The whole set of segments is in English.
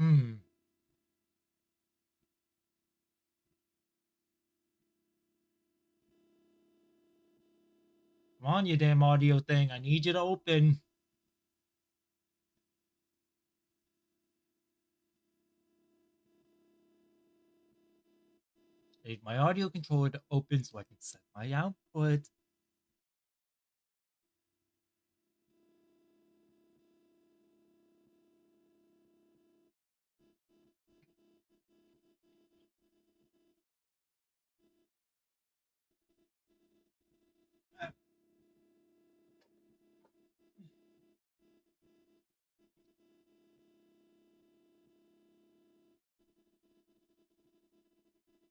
Hmm. Come on, you damn audio thing. I need you to open. Need my audio controller to open so I can set my output.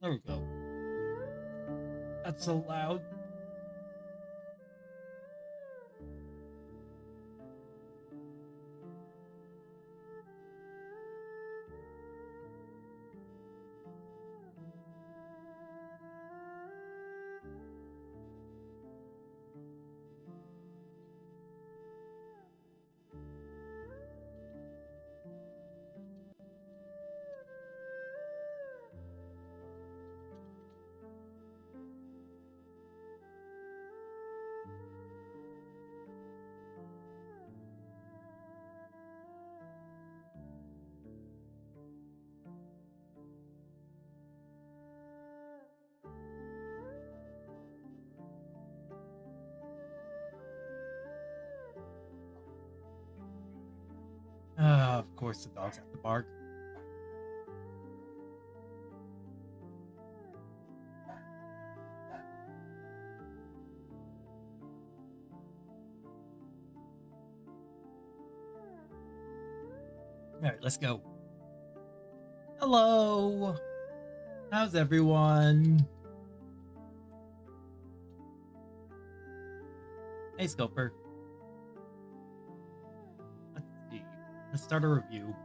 There we go. That's so loud. Of course the dogs have to bark. Alright, let's go. Hello! How's everyone? Hey, Scoper. Let's see. Let's start a review.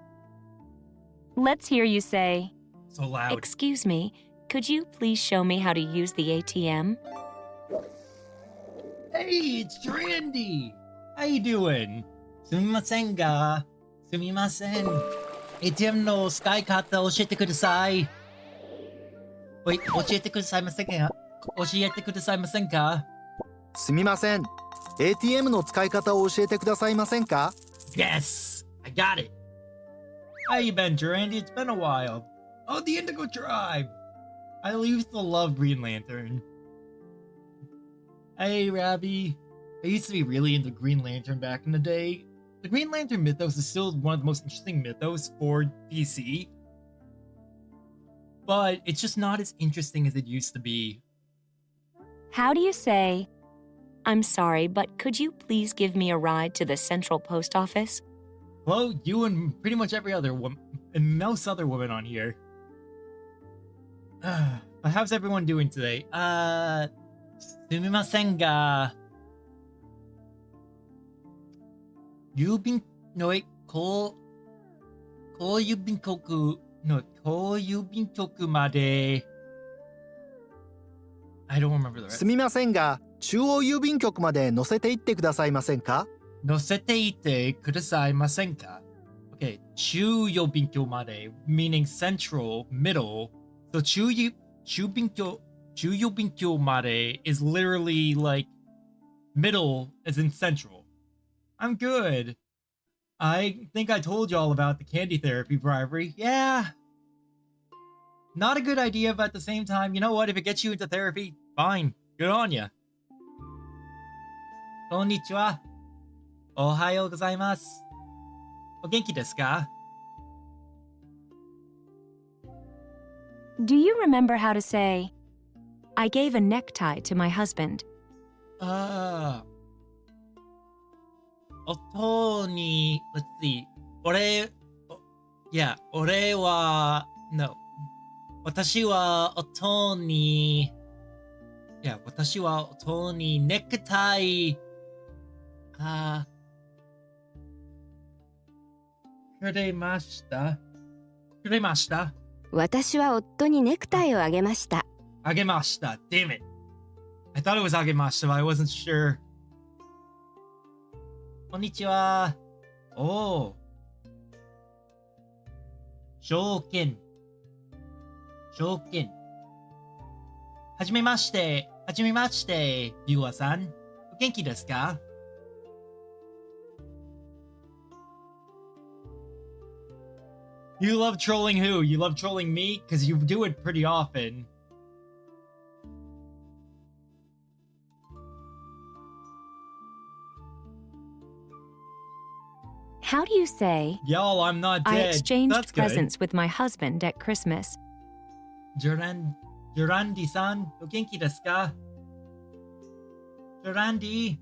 Let's hear you say, So loud. "Excuse me, could you please show me how to use the ATM?" Hey, it's Randy! How you doing? Sumimasen ga. Sumimasen. ATM の使い方教えてください。Wait, 教えてくださいませんか？教えてくださいませんか？すみません。ATM の使い方を教えてくださいませんか？ Yes! I got it! How you been, Randy? It's been a while. Oh, the Indigo Tribe! I used to love Green Lantern. Hey, Rabbi. I used to be really into Green Lantern back in the day. The Green Lantern mythos is still one of the most interesting mythos for DC. But it's just not as interesting as it used to be. How do you say, "I'm sorry, but could you please give me a ride to the Central Post Office?" Well, you and pretty much every other woman, and most other women on here. How's everyone doing today? すみませんが、郵便のこう郵便局のこう郵便局まで I don't remember the す rest. みませんが、中央郵便局まで乗せて行ってくださいませんか？乗せていてくださいませんか? Okay, 中郵便局まで meaning central, middle. So 中郵便局まで is literally like middle as in central. I'm good. I think I told you all about the candy therapy bribery. Yeah. Not a good idea, but at the same time, you know what? If it gets you into therapy, fine. Good on ya. Konnichiwa. Ohayou gozaimasu. O genki desu ka? Do you remember how to say, "I gave a necktie to my husband"? 音に let's see. 俺は no. 私は音にネクタイくれました。私は夫にネクタイをあげました。あげました。Damn it. I thought it was あげました but I wasn't sure. こんにちは。おー。条件。条件。はじめまして、はじめまして、ビューアーさん。お元気ですか？ You love trolling who? You love trolling me? Because you do it pretty often. How do you say, Y'all, I'm not I dead. exchanged That's good. presents with my husband at Christmas? Durandi-san, o genki desu ka? Durandi.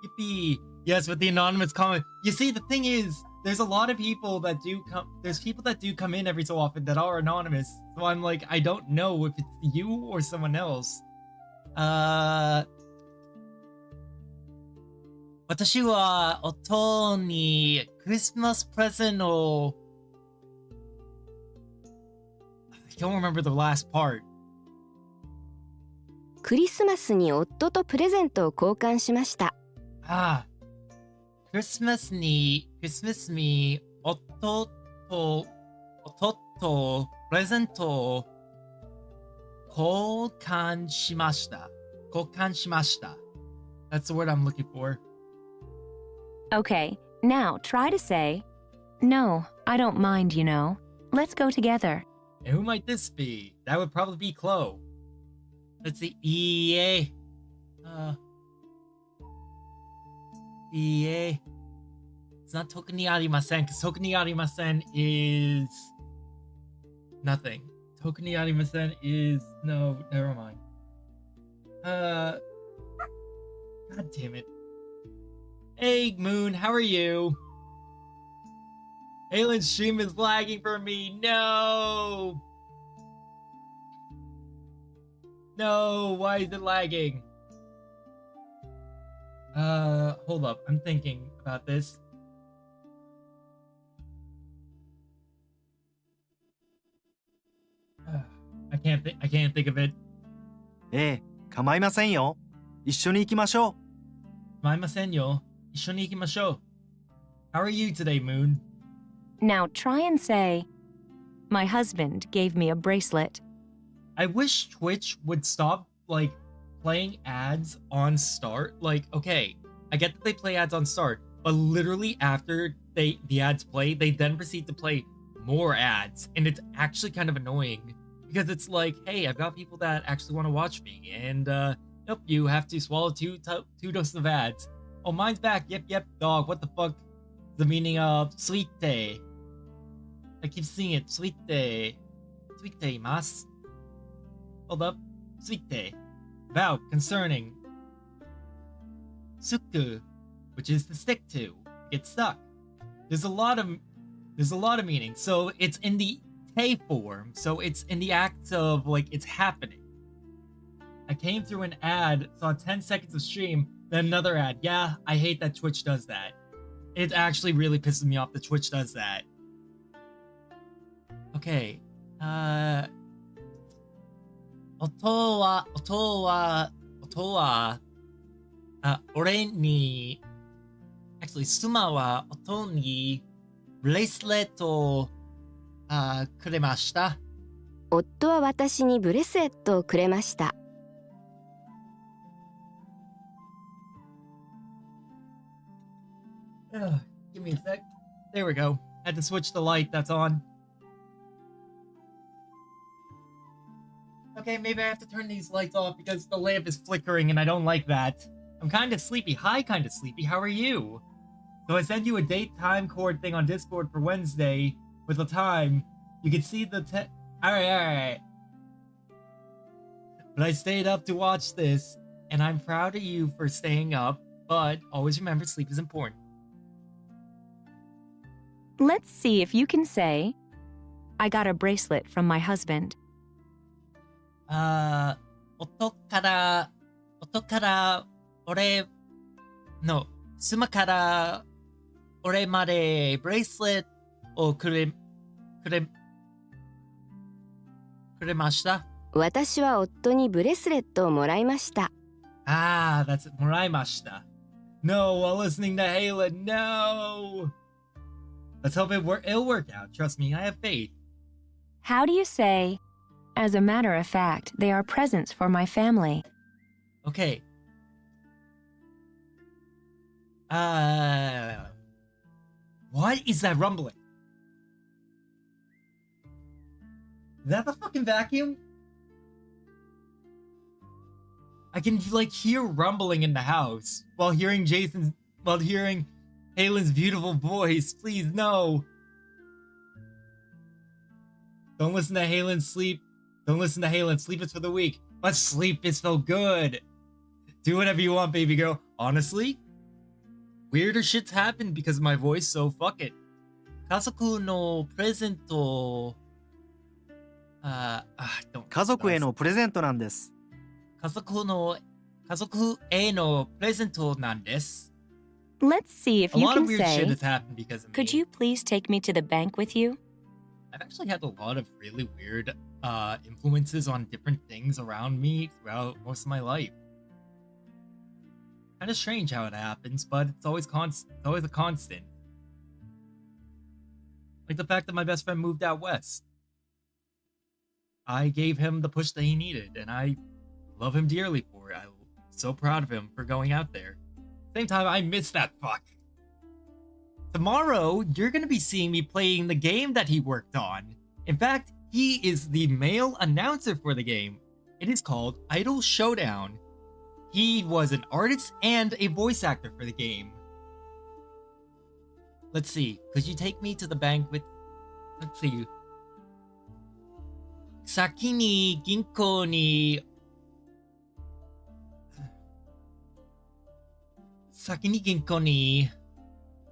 Yippee. Yes, with the anonymous comment. You see, the thing is, there's a lot of people that do come. There's people that do come in every so often that are anonymous. So I'm like, I don't know if it's you or someone else. 私は夫にクリスマスプレゼントを I don't remember the last part. クリスマスに夫とプレゼントを交換しました。Ah, クリスマスに夫とプレゼントを交換しました。交換しました。That's the word I'm looking for. Okay, now try to say, No, I don't mind, you know. Let's go together. And who might this be? That would probably be Chloe. Let's see. EA. EA. It's not Toku ni arimasen, because Toku ni arimasen is nothing. Toku ni arimasen is no, never mind. God damn it. Hey Moon, how are you? Aylin's stream is lagging for me. No! No, why is it lagging? Hold up. I'm thinking about this. I can't think of it. ええ、構いませんよ。一緒に行きましょう。構いませんよ。一緒に行きましょう。How are you today, Moon? Now try and say, My husband gave me a bracelet. I wish Twitch would stop, like, playing ads on start. Like, okay, I get that they play ads on start, but literally after the ads play, they then proceed to play more ads, and it's actually kind of annoying because it's like, hey, I've got people that actually want to watch me, and nope, you have to swallow two doses of ads. Oh, mine's back. Yep, dog. What the fuck is the meaning of sweet day? I keep seeing it. Sweet day. Sweet day, mas. Hold up. Sweet day. Vow concerning. Suku, which is to stick to. Get stuck. There's a lot of meaning. So it's in the te form. So it's in the act of, like, it's happening. I came through an ad, saw 10 seconds of stream, then another ad. Yeah, I hate that Twitch does that. It actually really pisses me off that Twitch does that. Okay. 音は、俺に、actually, 妻は音にブレスレットをくれました。夫は私にブレスレットをくれました。Give me a sec. There we go. Had to switch the light that's on. Okay, maybe I have to turn these lights off because the lamp is flickering and I don't like that. I'm kind of sleepy. Hi, kind of sleepy. How are you? So I sent you a date time cord thing on Discord for Wednesday with the time. You can see the Alright. But I stayed up to watch this, and I'm proud of you for staying up, but always remember sleep is important. Let's see if you can say, I got a bracelet from my husband. 夫から俺の妻から俺までブレイスレットをくれました。私は夫にブレスレットをもらいました。Ah, that's もらいました。No, while listening to Halen, no! Let's hope it'll work out. Trust me, I have faith. How do you say, as a matter of fact, they are presents for my family? Okay. What is that rumbling? Is that the fucking vacuum? I can like hear rumbling in the house while hearing Halen's beautiful voice. Please no. Don't listen to Halen sleep. Don't listen to Halen. Sleep is for the weak. But sleep is so good. Do whatever you want, baby girl. Honestly, weirder shit's happened because of my voice, so fuck it. Kazoku no presento. Don't. 家族へのプレゼントなんです。家族へのプレゼントなんです。 Let's see if A you lot of can weird shit say, has happened because of could me. you please take me to the bank with you? I've actually had a lot of really weird influences on different things around me throughout most of my life. Kind of strange how it happens, but it's always constant. It's always a constant. Like the fact that my best friend moved out west. I gave him the push that he needed, and I love him dearly for it. I'm so proud of him for going out there. Same time, I miss that fuck. Tomorrow, you're gonna be seeing me playing the game that he worked on. In fact, he is the male announcer for the game. It is called Idol Showdown. He was an artist and a voice actor for the game. Let's see. Could you take me to the bank with... Let's see. 先に銀行に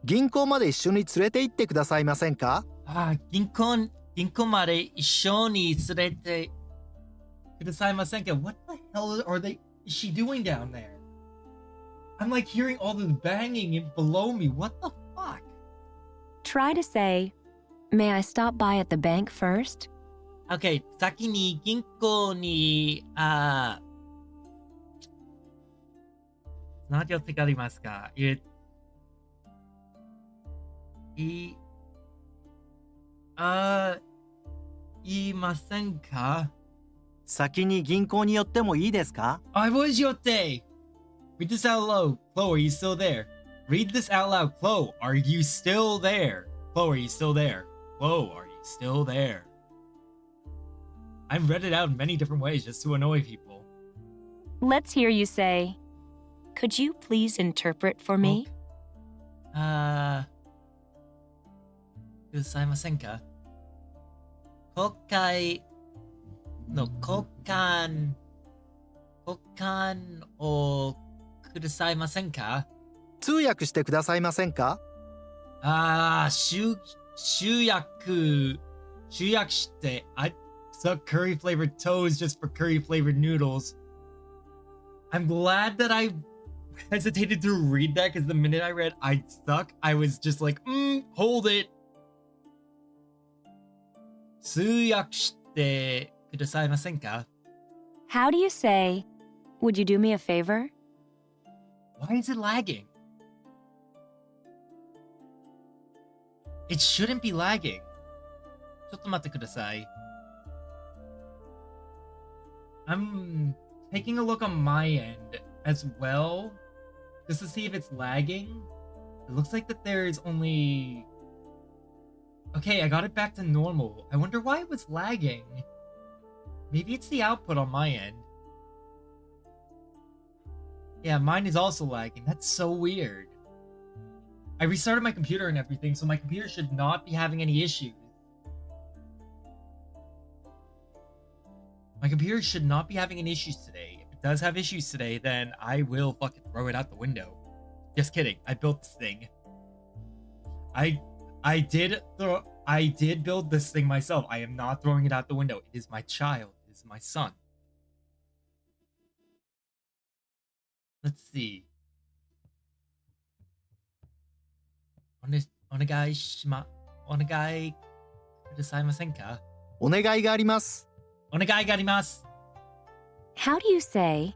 銀行まで一緒に連れて行ってくださいませんか？銀行まで一緒に連れてくださいませんか? What the hell is she doing down there? I'm like hearing all this banging below me. What the fuck? Try to say, may I stop by at the bank first? Okay, 先に銀行に何を手がありますか? いませんか? 先に銀行に寄ってもいいですか? I was your day. Read this out loud. Chloe, are you still there? Read this out loud. Chloe, are you still there? Chloe, are you still there? Chloe, are you still there? I've read it out in many different ways just to annoy people. Let's hear you say, could you please interpret for me? くださいませんか? 国会の交換をくださいませんか? 通訳してくださいませんか? 集約して I suck curry flavored toes just for curry flavored noodles. I'm glad that I hesitated to read that because the minute I read I suck, I was just like, hold it. 通訳してくださいませんか? How do you say, would you do me a favor? Why is it lagging? It shouldn't be lagging. ちょっと待ってください. I'm taking a look on my end as well, just to see if it's lagging. It looks like that there's only... Okay, I got it back to normal. I wonder why it was lagging. Maybe it's the output on my end. Yeah, mine is also lagging. That's so weird. I restarted my computer and everything, so my computer should not be having any issues. My computer should not be having any issues today. If it does have issues today, then I will fucking throw it out the window. Just kidding. I built this thing. I did build this thing myself. I am not throwing it out the window. It is my child. It is my son. Let's see. お願いくださいませんか? お願いがあります。お願いがあります. How do you say,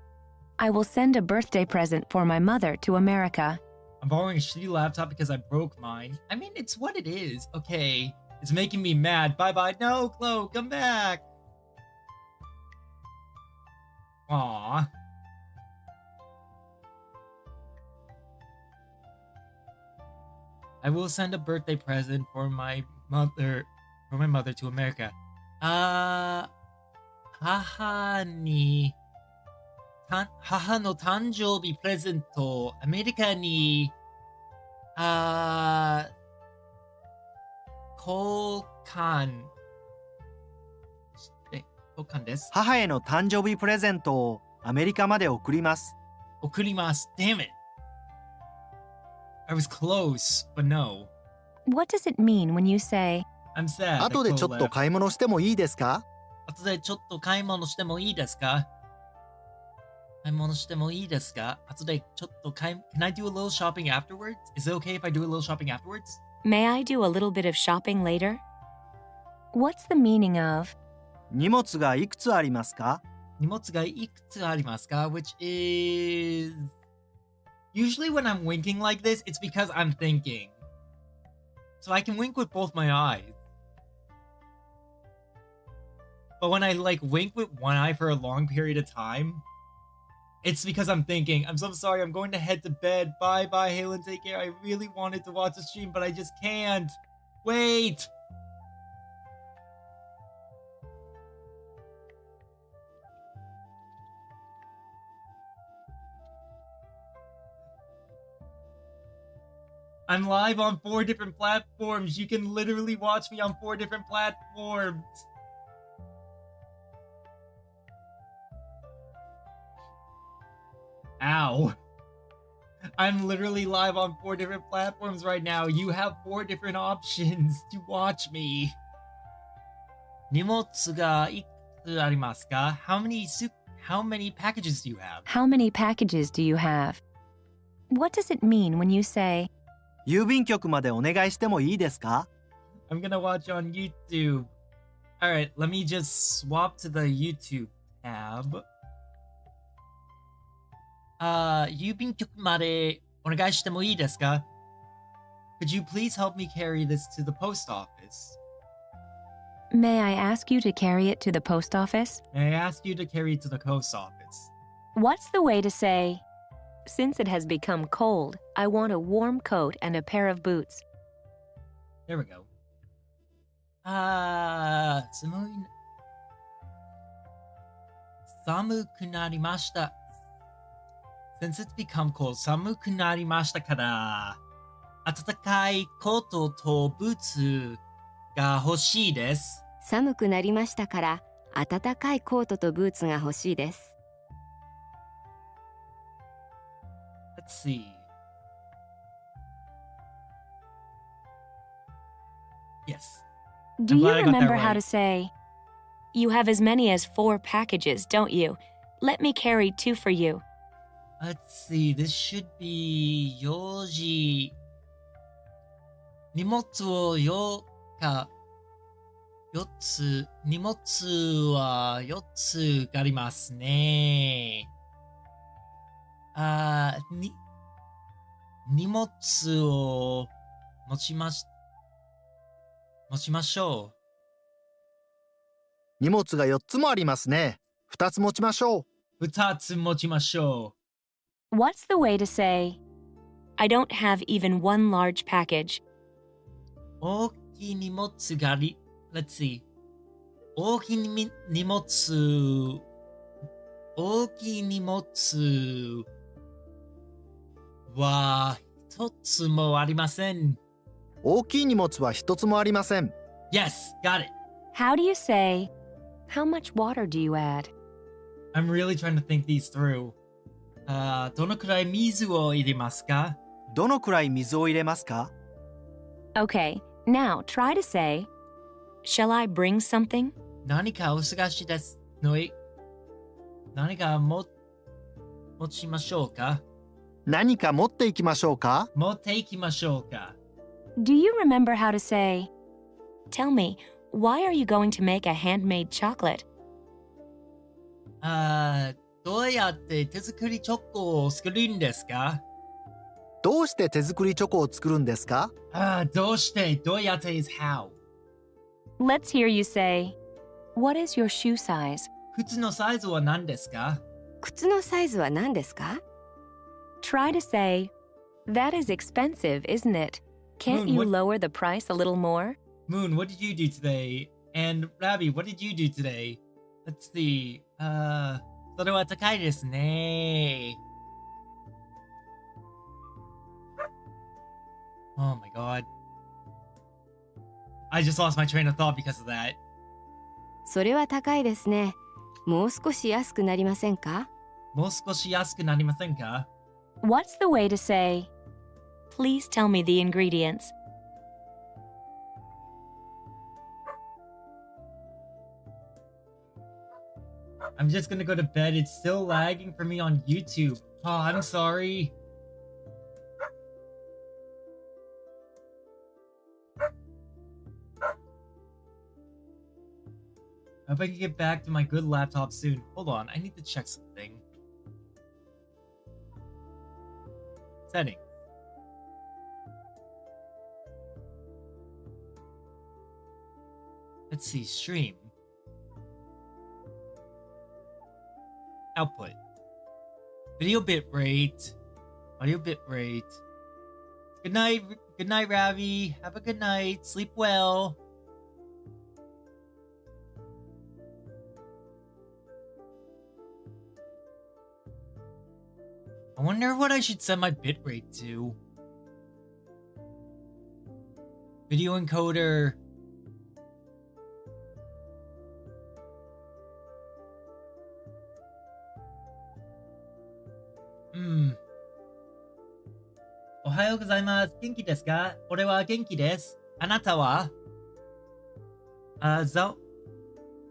I will send a birthday present for my mother to America? I'm borrowing a shitty laptop because I broke mine. I mean, it's what it is. Okay. It's making me mad. Bye-bye. No, Chloe, come back. Aww. I will send a birthday present for my mother to America. 母の誕生日プレゼント、アメリカに、交換です。母への誕生日プレゼントをアメリカまで送ります。送ります。Damn it. I was close, but no. What does it mean when you say, I'm sad. 後でちょっと買い物してもいいですか？後でちょっと買い物してもいいですか？買い物してもいいですか？後でちょっとCan I do a little shopping afterwards? Is it okay if I do a little shopping afterwards? May I do a little bit of shopping later? What's the meaning of, 荷物がいくつありますか？荷物がいくつありますか? Which is... Usually when I'm winking like this, it's because I'm thinking. So I can wink with both my eyes. But when I like wink with one eye for a long period of time, it's because I'm thinking. I'm so sorry, I'm going to head to bed. Bye bye, Halen, take care. I really wanted to watch the stream, but I just can't. Wait! I'm live on 4 different platforms. You can literally watch me on 4 different platforms. Ow. I'm literally live on 4 different platforms right now. You have 4 different options to watch me. 荷物がいくつありますか? How many packages do you have? how many packages do you have? What does it mean when you say, 郵便局までお願いしてもいいですか？ I'm gonna watch on YouTube. Alright, let me just swap to the YouTube tab. 郵便局までお願いしてもいいですか? Could you please help me carry this to the post office? May I ask you to carry it to the post office? May I ask you to carry it to the post office? What's the way to say, since it has become cold, I want a warm coat and a pair of boots? There we go. 寒くなりました。Since it's become cold, 寒くなりましたから、暖かいコートとブーツが欲しいです。寒くなりましたから暖かいコートとブーツが欲しいです。Let's see. Yes. Do I'm you glad I got that remember how right. to say, you have as many as 4 packages, don't you? Let me carry 2 for you. Let's see. This should be 4時。荷物を4つ。荷物は4つありますね。荷物を持ちましょ荷物が4つもありますね。2つ持ちましょう。2つ持ちましょ What's the way to say, I don't have even one large package? う。大きい荷物があり、Let's see. 大きい荷物は1つもありません。大きい荷物は1つもありません。Yes, got it. How do you say, how much water do you add? I'm really trying to think these through. どのくらい水を入れますか? どのくらい水を入れますか？ Okay, now try to say, shall I bring something? 何かお探しですのい。何か持ちましょうか? 何か持っていきましょうか？持っていきましょうか? Do you remember how to say, tell me, why are you going to make a handmade chocolate? どうやって手作りチョコを作るんですか?どうして手作りチョコを作るんですか？どうして、どうやって is how. Let's hear you say, What is your shoe size? 靴のサイズは何ですか？靴のサイズは何ですか？ Try to say, That is expensive, isn't it? Can't Moon, you what- lower the price a little more? Moon, what did you do today? And Ravi, what did you do today? Let's see. それは高いですね。Oh my god. I just lost my train of thought because of that. それは高いですね。もう少し安くなりませんか？もう少し安くなりませんか？ What's the way to say, Please tell me the ingredients? I'm just gonna go to bed. It's still lagging for me on YouTube. Oh, I'm sorry. I hope I can get back to my good laptop soon. Hold on, I need to check something. Setting. Let's see, stream. Output. Video bitrate. Audio bitrate. Good night, Ravi. Have a good night. Sleep well. I wonder what I should set my bitrate to. Video encoder. Ohayo gozaimasu. Genki desu ka? Ore wa genki desu. Anata wa?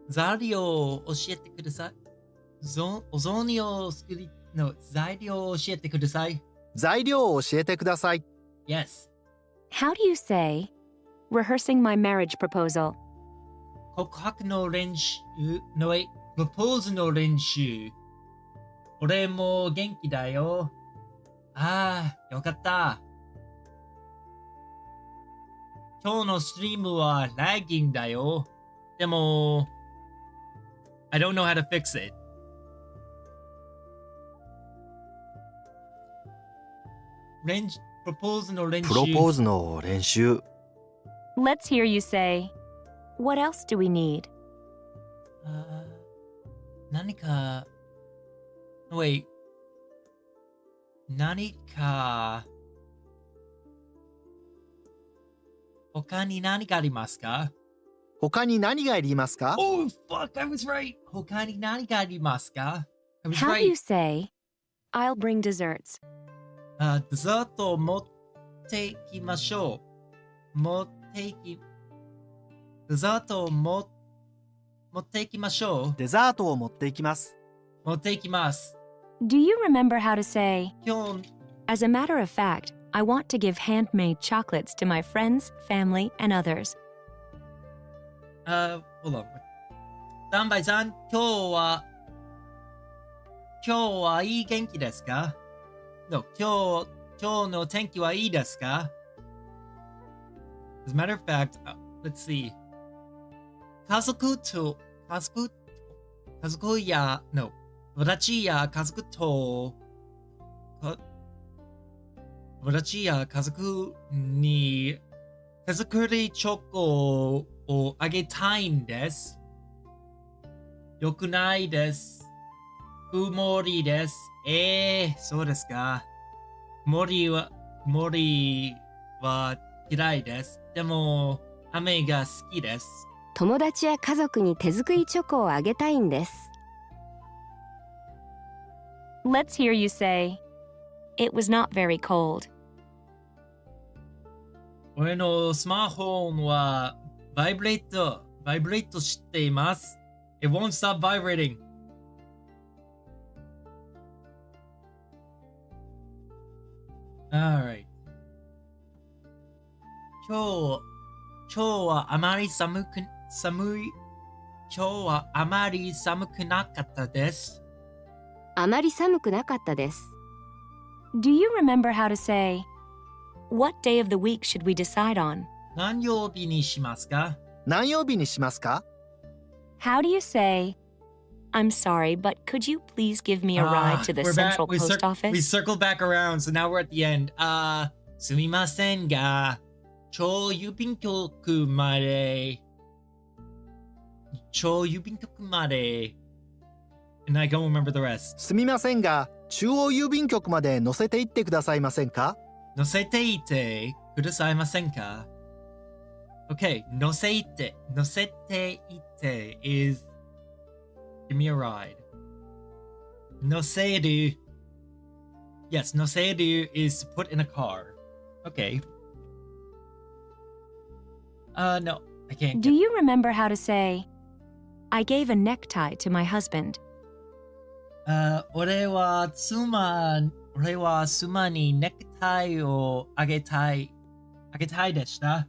材料を教えてください。お雑煮を作りの材料を教えてください。材料を教えてください。Yes. How do you say, Rehearsing my marriage proposal? 告白の練習のプロポーズの練習。俺も元気だよ。ああ、よかった。今日のストリームはラギングだよ。でも、I don't know how to fix it. プロポーズの練習。プロポーズの練習。Let's hear you say, What else do we need? 何か、Wait. 何か、他に何がありますか？他に何がいりますか？ Oh, fuck, I was right. 他に何がありますか？ I was How do you right. say, I'll bring desserts? デザートを持っていきましょう。デザートを持っていきましょう。デザートを持っていきます。持っていきます。Do you remember how to say, 今日、As a matter of fact, I want to give handmade chocolates to my friends, family, and others. hold on. ダンバイさん、今日はいい元気ですか？ No, 今日の天気はいいですか？ As a matter of fact, let's see. 家族や、no. 私や家族と、私や家族に手作りチョコをあげたいんです。よくないです。曇りです。そうですか。曇りは嫌いです。でも、雨が好きです。友達や家族に手作りチョコをあげたいんです。Let's hear you say, It was not very cold. 俺のスマホはバイブレートしています。It won't stop vibrating. Alright. 今日はあまり今日はあまり寒くなかったです。あまり寒くなかったです。Do you remember how to say, what day of the week should we decide on? 何曜日にしますか?何曜日にしますか? How do you say, I'm sorry, but could you please give me a ride to the we're back. central post office? We circled back around, so now we're at the end. すみませんが、超郵便局まで。And I don't remember the rest. すみませんが、中央郵便局まで乗せて行ってくださいませんか? 乗せていてくださいませんか? Okay, 乗せていて is give me a ride. 乗せる Yes, 乗せる is to put in a car. Okay. No, I can't. Do you remember how to say, I gave a necktie to my husband? 俺は妻にネクタイをあげたいでした。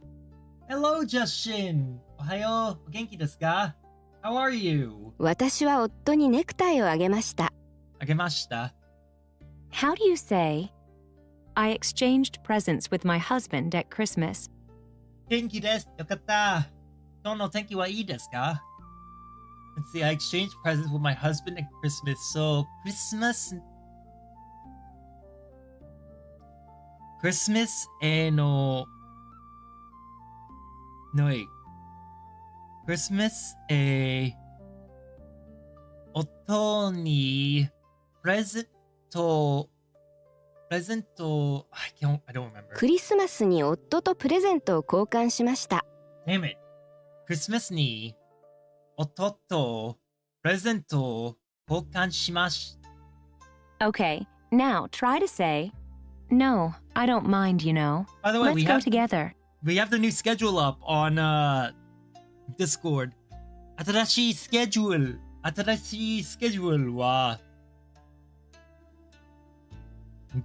Hello, Justin! おはよう。お元気ですか? How are you? 私は夫にネクタイをあげました。あげました。How do you say, I exchanged presents with my husband at Christmas? 元気です。よかった。今日の天気はいいですか? Let's see, I exchanged presents with my husband at Christmas. So, Christmas の No, wait. Christmas 夫にプレゼント I don't remember. クリスマスに夫とプレゼントを交換しました。Damn it. Christmas に夫とプレゼントを交換しました。 Okay, now try to say, no, I don't mind, you know. By the way, Let's go together. We have the new schedule up on Discord. 新しいスケジュールは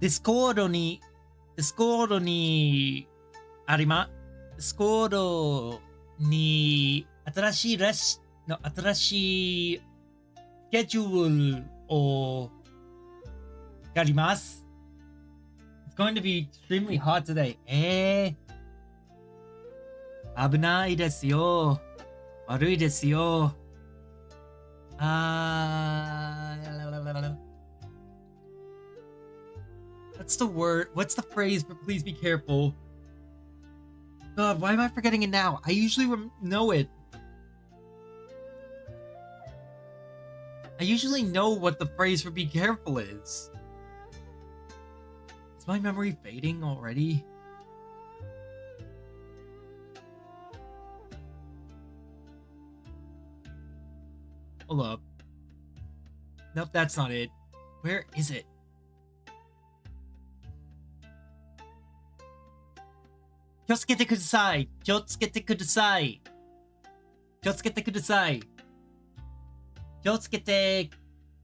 Discord にありま Discord に新しいスケジュールをやります。It's going to be extremely hot today. 危ないですよ。悪いですよ。What's the word? What's the phrase for please be careful? God, why am I forgetting it now? I usually know it. I usually know what the phrase for be careful is. Is my memory fading already? Hold up. Nope, that's not it. Where is it? Quio tsukete kudasai. Quio tsukete kudasai. Quio tsukete kudasai. Quio tsukete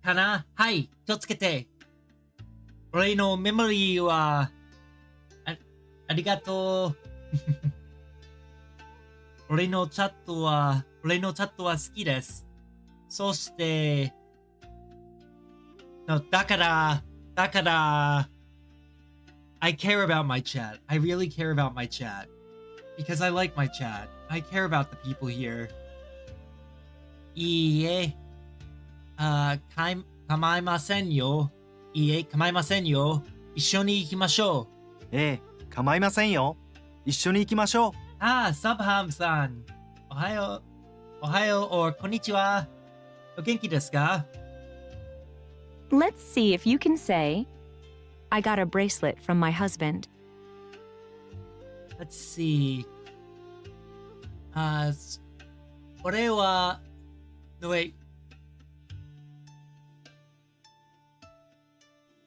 kana? Hai, quio tsukete. Ore no memory wa arigato. 俺のチャットは好きです。そして、だから、I care about my chat. I really care about my chat. Because I like my chat. I care about the people here. いいえ、構いませんよ。いいえ、構いませんよ。一緒に行きましょう。ええ、構いませんよ。一緒に行きましょう。サブハムさん。おはよう、or こんにちは。お元気ですか? Let's see if you can say, I got a bracelet from my husband. Let's see. 俺は No, wait.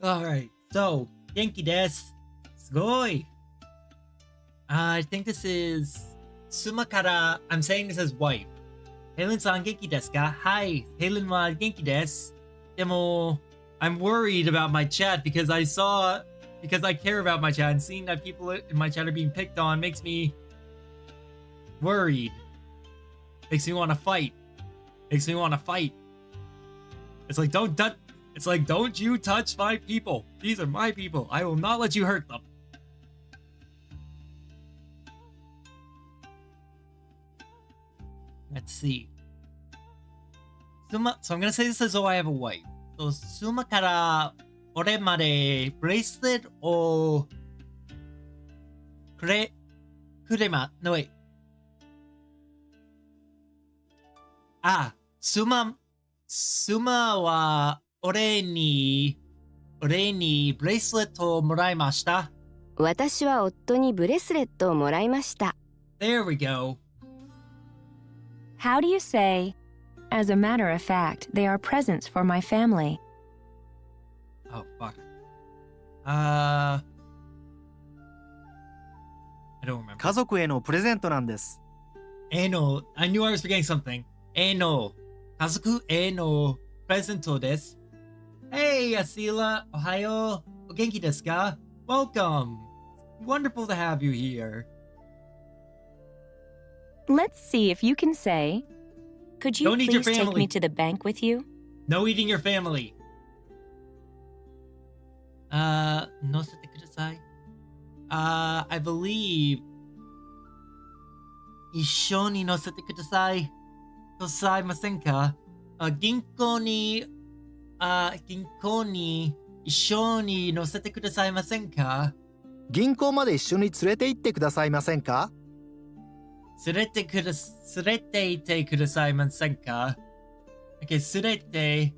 Alright, so 元気です。すごい。I think this is Suma kara. I'm saying this as wife. Helen-san, genki desu ka? Hi, Helen wa genki desu. Demo, I'm worried about my chat because I care about my chat, and seeing that people in my chat are being picked on makes me worried. Makes me want to fight. It's like, It's like, don't you touch my people. These are my people. I will not let you hurt them. Let's see. Suma, so I'm gonna say this as though I have a wife. So Suma kara ore made bracelet o kurema. No wait. Ah, Suma wa ore niブレスレットをもらいました。私は夫にブレスレットをもらいました。There we go. How do you say, as a matter of fact, they are presents for my family? Oh, fuck. I don't remember. 家族へのプレゼントなんです。no, I knew I was forgetting something. no, 家族へのプレゼントです。Hey, Asila. Ohayo. O genki desu ka? Welcome. Wonderful to have you here. Let's see if you can say, could you Don't eat your please take family. me to the bank with you? No eating your family. 乗せてください。I believe 一緒に乗せてください。くださいませんか？銀行に一緒に乗せてくださいませんか？銀行まで一緒に連れて行ってくださいませんか？連れて行ってくださいませんか？ Okay, 連れて。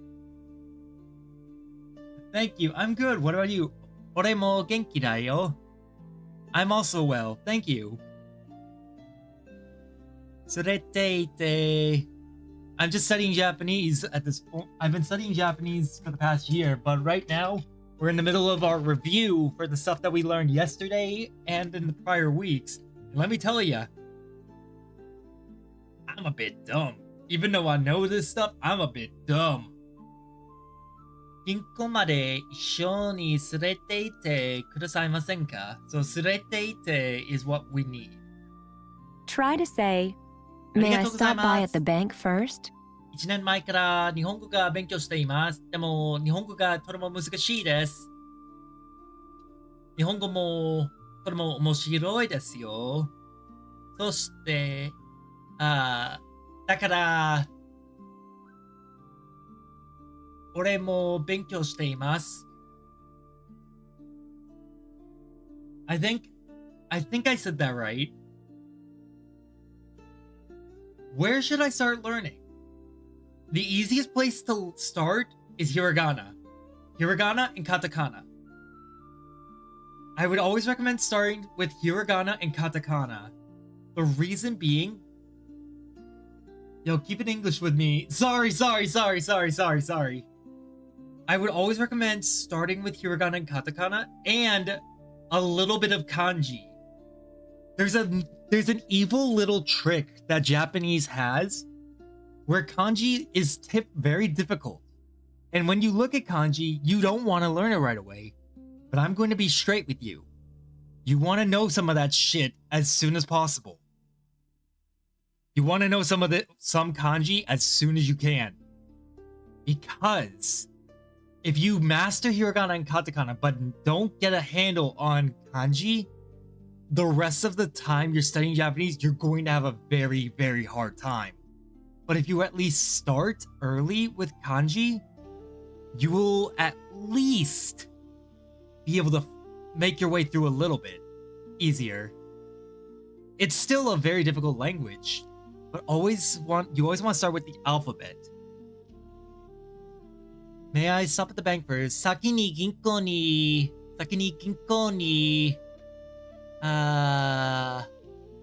Thank you. I'm good. What about you? 俺も元気だよ。I'm also well. Thank you. 連れて行って。I'm just studying Japanese at this point. I've been studying Japanese for the past year, but right now we're in the middle of our review for the stuff that we learned yesterday and in the prior weeks. And let me tell you, I'm a bit dumb. Even though I know this stuff, I'm a bit dumb. 銀行まで一緒に連れて行ってくださいませんか? So 連れて行って is what we need. Try to say, may I stop by at the bank first? 1年前から日本語が勉強しています。でも日本語がとても難しいです。日本語もとても面白いですよ。そして、だから俺も勉強しています。I think I said that right. Where should I start learning? The easiest place to start is hiragana. Hiragana and katakana. I would always recommend starting with hiragana and katakana. The reason being... Yo, keep it English with me. Sorry. I would always recommend starting with hiragana and katakana and a little bit of kanji. There's an evil little trick that Japanese has where kanji is very difficult. And when you look at kanji, you don't want to learn it right away. But I'm going to be straight with you. You want to know some of that shit as soon as possible. You want to know some kanji as soon as you can. Because if you master hiragana and katakana but don't get a handle on kanji, the rest of the time you're studying Japanese, you're going to have a very, very hard time. But if you at least start early with kanji, you will at least be able to make your way through a little bit easier. It's still a very difficult language, but you always want to start with the alphabet. May I stop at the bank first? 先に銀行に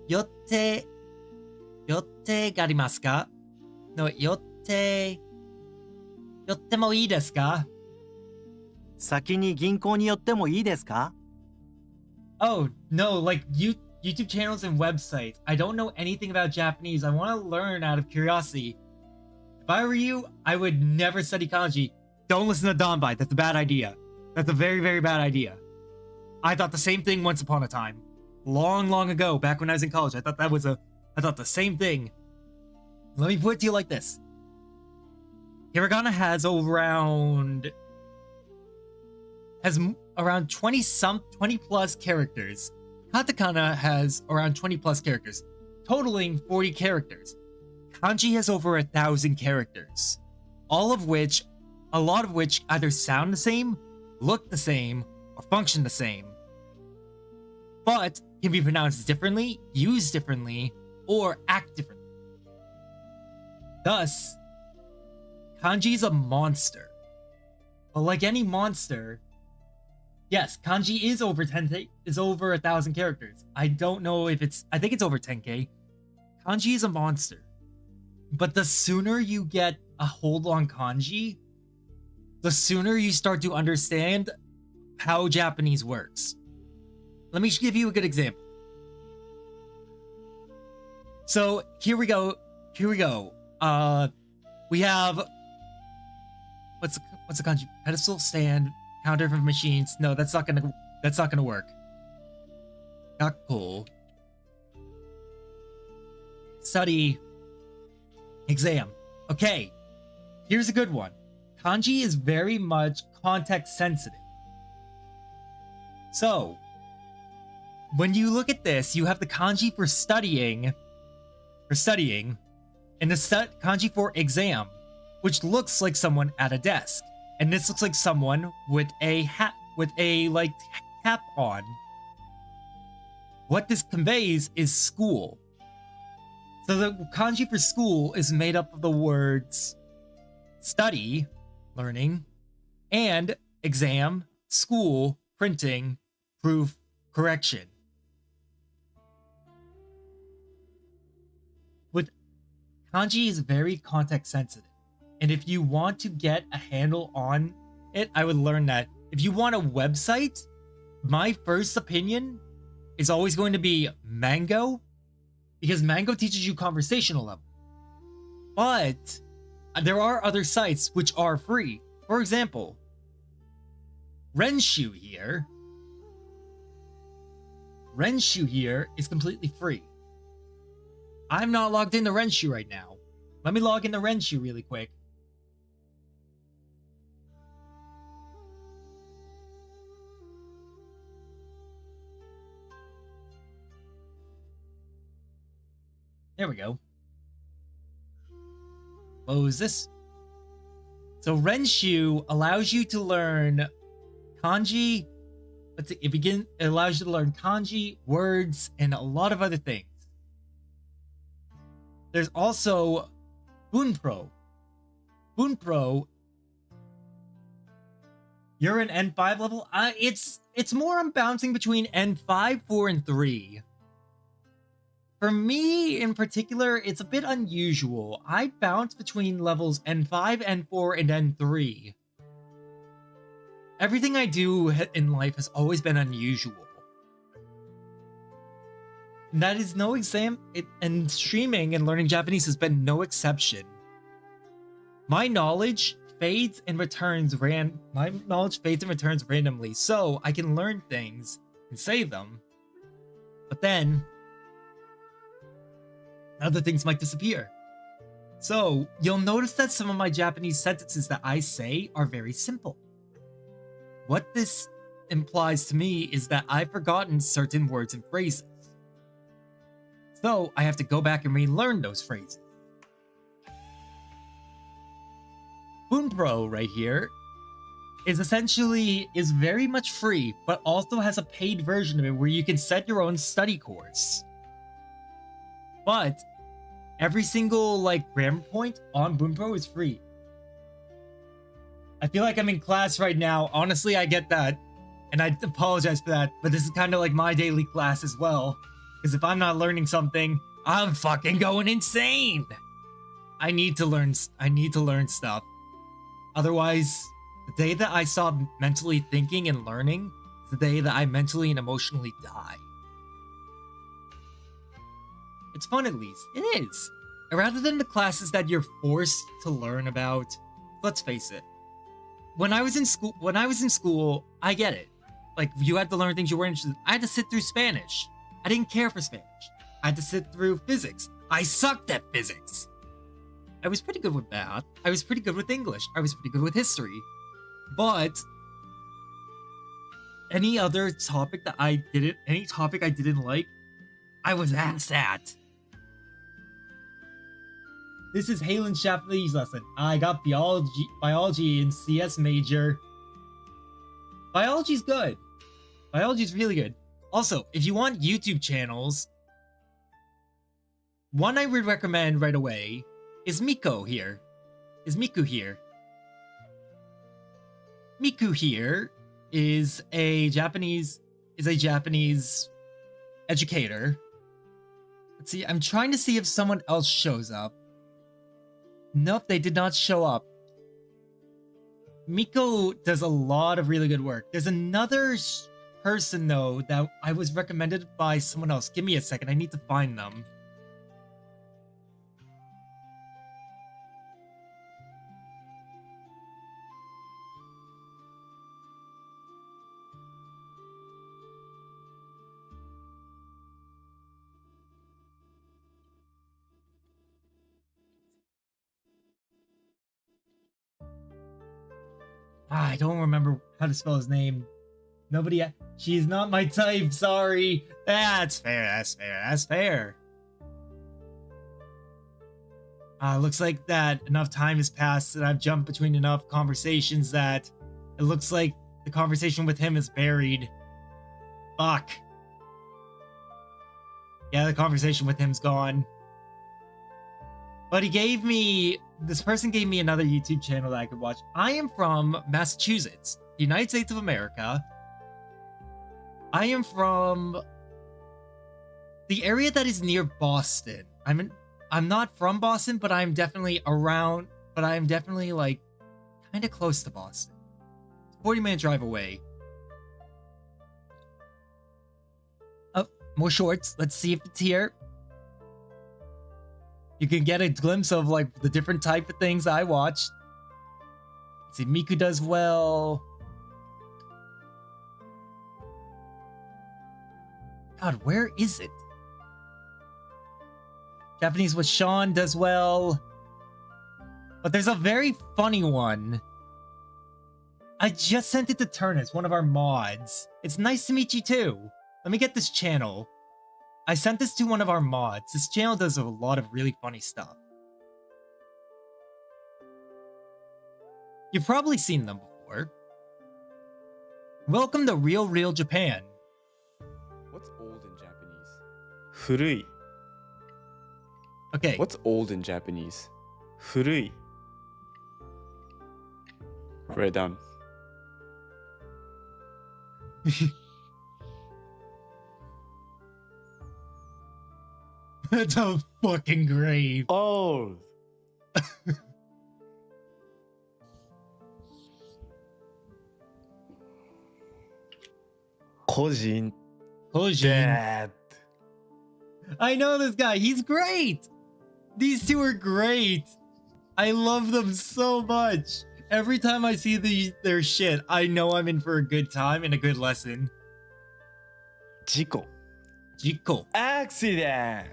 寄ってがありますか? No, 寄ってもいいですか? 先に銀行に寄ってもいいですか? Oh, no, like YouTube channels and websites. I don't know anything about Japanese. I want to learn out of curiosity. If I were you, I would never study kanji. Don't listen to Donbai. That's a bad idea. That's a very, very bad idea. I thought the same thing once upon a time. Long ago, back when I was in college. I thought the same thing. Let me put it to you like this. Hiragana has around has around 20 plus characters. Katakana has around 20 plus characters, totaling 40 characters. Kanji has over 1,000 characters, a lot of which either sound the same, look the same, or function the same, but can be pronounced differently, used differently, or act differently. Thus, kanji is a monster. But like any monster, yes, kanji is over 1,000 characters. I don't know if I think it's over 10k. Kanji is a monster. But the sooner you get a hold on kanji, the sooner you start to understand how Japanese works. Let me give you a good example. So here we go. We have what's the kanji? Pedestal, stand, counter for machines. No, that's not gonna work. Gakko. Study. Exam. Okay. Here's a good one. Kanji is very much context sensitive. So, when you look at this, you have the kanji for studying, and the kanji for exam, which looks like someone at a desk. And this looks like someone with a hat, cap on. What this conveys is school. So the kanji for school is made up of the words study, learning, and exam, school, printing, proof, correction. With kanji is very context sensitive. And if you want to get a handle on it, I would learn that. If you want a website, my first opinion is always going to be Mango, because Mango teaches you conversational level. But there are other sites which are free. For example, Renshu here is completely free. I'm not logged into Renshu right now. Let me log into Renshu really quick. There we go. Close this. So Renshu allows you to learn kanji. It allows you to learn kanji, words, and a lot of other things. There's also Bunpro. Bunpro, you're an N5 level. It's more I'm bouncing between N5, 4, and 3. For me, in particular, it's a bit unusual. I bounce between levels N5, N4, and N3. Everything I do in life has always been unusual. And that is no exam, and streaming and learning Japanese has been no exception. My knowledge fades and returns randomly, so I can learn things and say them. But then other things might disappear. So, you'll notice that some of my Japanese sentences that I say are very simple. What this implies to me is that I've forgotten certain words and phrases. So, I have to go back and relearn those phrases. Bunpro right here is very much free, but also has a paid version of it where you can set your own study course. But every single grammar point on Bunpro is free. I feel like I'm in class right now. Honestly, I get that. And I apologize for that. But this is kind of like my daily class as well. Because if I'm not learning something, I'm fucking going insane. I need to learn stuff. Otherwise, the day that I stop mentally thinking and learning is the day that I mentally and emotionally die. It's fun, at least. It is. Rather than the classes that you're forced to learn about, let's face it. When I was in school, I get it. You had to learn things you weren't interested in. I had to sit through Spanish. I didn't care for Spanish. I had to sit through physics. I sucked at physics. I was pretty good with math. I was pretty good with English. I was pretty good with history. But any other topic that I didn't like, I was asked at. This is Halen's Japanese lesson. I got biology in CS major. Biology's good. Biology's really good. Also, if you want YouTube channels, one I would recommend right away is Miku here. Miku here is a Japanese educator. Let's see, I'm trying to see if someone else shows up. Nope, they did not show up. Miko does a lot of really good work. There's another person though that I was recommended by someone else. Give me a second, I need to find them. I don't remember how to spell his name. She's not my type, sorry. That's fair. Looks like that enough time has passed and I've jumped between enough conversations that it looks like the conversation with him is buried. Fuck. Yeah, the conversation with him's gone. But this person gave me another YouTube channel that I could watch. I am from Massachusetts, the United States of America. I am from the area that is near Boston. I'm not from Boston, but I'm definitely like kind of close to Boston. 40-minute drive away. Oh, more shorts. Let's see if it's here. You can get a glimpse of like the different type of things I watched. Let's see, Miku does well. God, where is it? Japanese with Sean does well. But there's a very funny one. I just sent it to Turnus, one of our mods. It's nice to meet you too. Let me get this channel. I sent this to one of our mods. This channel does a lot of really funny stuff. You've probably seen them before. Welcome to Real Japan. What's old in Japanese? 古い. Okay. What's old in Japanese? 古い. Write it down. That's a fucking grave. Old. Kojin. Dad. I know this guy. He's great. These two are great. I love them so much. Every time I see their shit, I know I'm in for a good time and a good lesson. Jiko. Accident.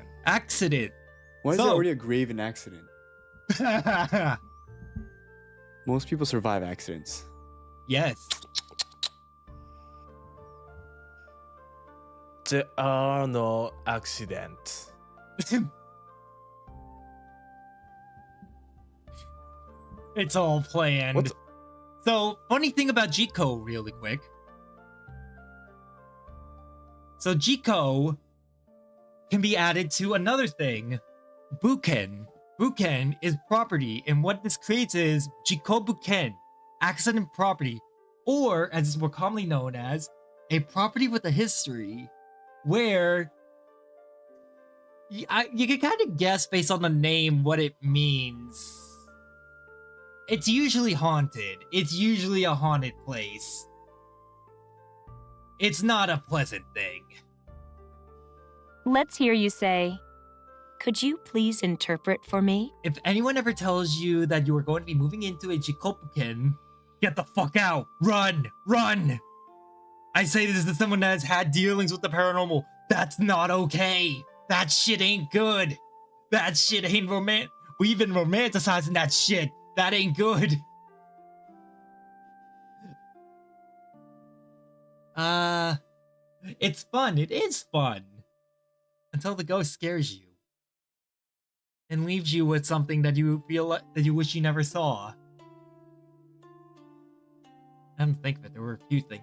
Why is So- there already a grave in accident? Most people survive accidents. Yes. There are no accidents. It's all planned. What's- So, funny thing about Jiko, really quick. So, Jiko can be added to another thing. Buken. Buken is property, and what this creates is Jiko Buken, accident property, or as it's more commonly known as, a property with a history, where you can kind of guess based on the name what it means. It's usually haunted. It's usually a haunted place. It's not a pleasant thing. Let's hear you say, "Could you please interpret for me?" If anyone ever tells you that you are going to be moving into a Jikopuken, get the fuck out. Run. Run. I say this to someone that has had dealings with the paranormal. That's not okay. That shit ain't good. That shit ain't We've been romanticizing that shit. That ain't good. It's fun. It is fun. Until the ghost scares you. And leaves you with something that you feel like, that you wish you never saw. I didn't think of it. There were a few things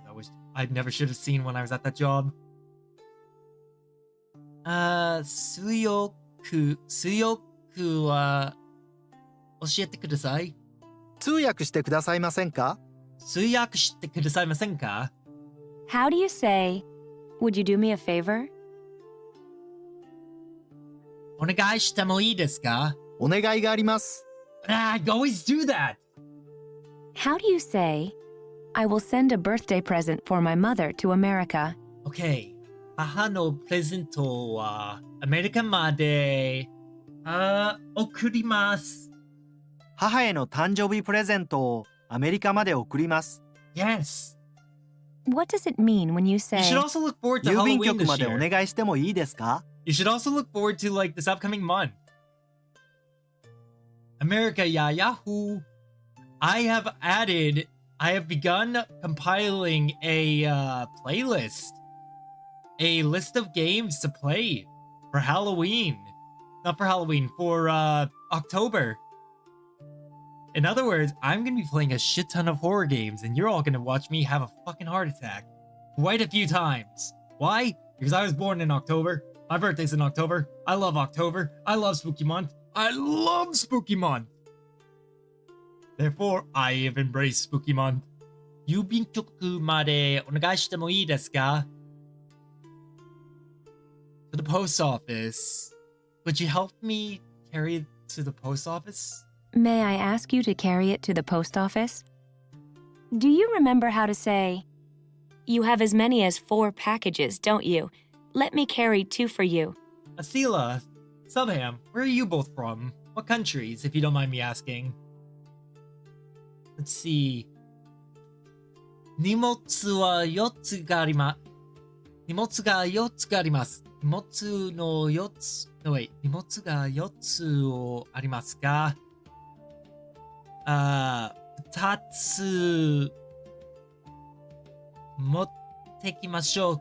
I never should have seen when I was at that job. 水浴は教えてください。通訳してくださいませんか？通訳してくださいませんか？ How do you say, would you do me a favor? お願いしてもいいですか？お願いがあります。I always do that! How do you say, I will send a birthday present for my mother to America? Okay. 母のプレゼントはアメリカまで送ります。母への誕生日プレゼントをアメリカまで送ります。Yes. What does it mean when you You say, should also look forward to 郵便 Halloween 局 this までお year. 願いしてもいいですか？ You should also look forward to like this upcoming month. America, yeah, Yahoo. I have begun compiling a playlist. A list of games to play for Halloween. Not for Halloween, for October. In other words, I'm gonna be playing a shit ton of horror games and you're all gonna watch me have a fucking heart attack quite a few times. Why? Because I was born in October. My birthday's in October. I love October. I love Spooky Month. I love Spooky Month. Therefore, I have embraced Spooky Month. 郵便局までお願いしてもいいですか? To the post office. Would you help me carry it to the post office? may I ask you to carry it to the post office? Do you remember how to say, you have as many as 4 packages, don't you? Let me carry 2 for you. Asila, Subham, where are you both from? What countries, if you don't mind me asking? Let's see. 荷物は4つがあります。荷物が4つがあります。荷物の4つ、no wait, 荷物が4つをありますが、2つ持ってきましょう。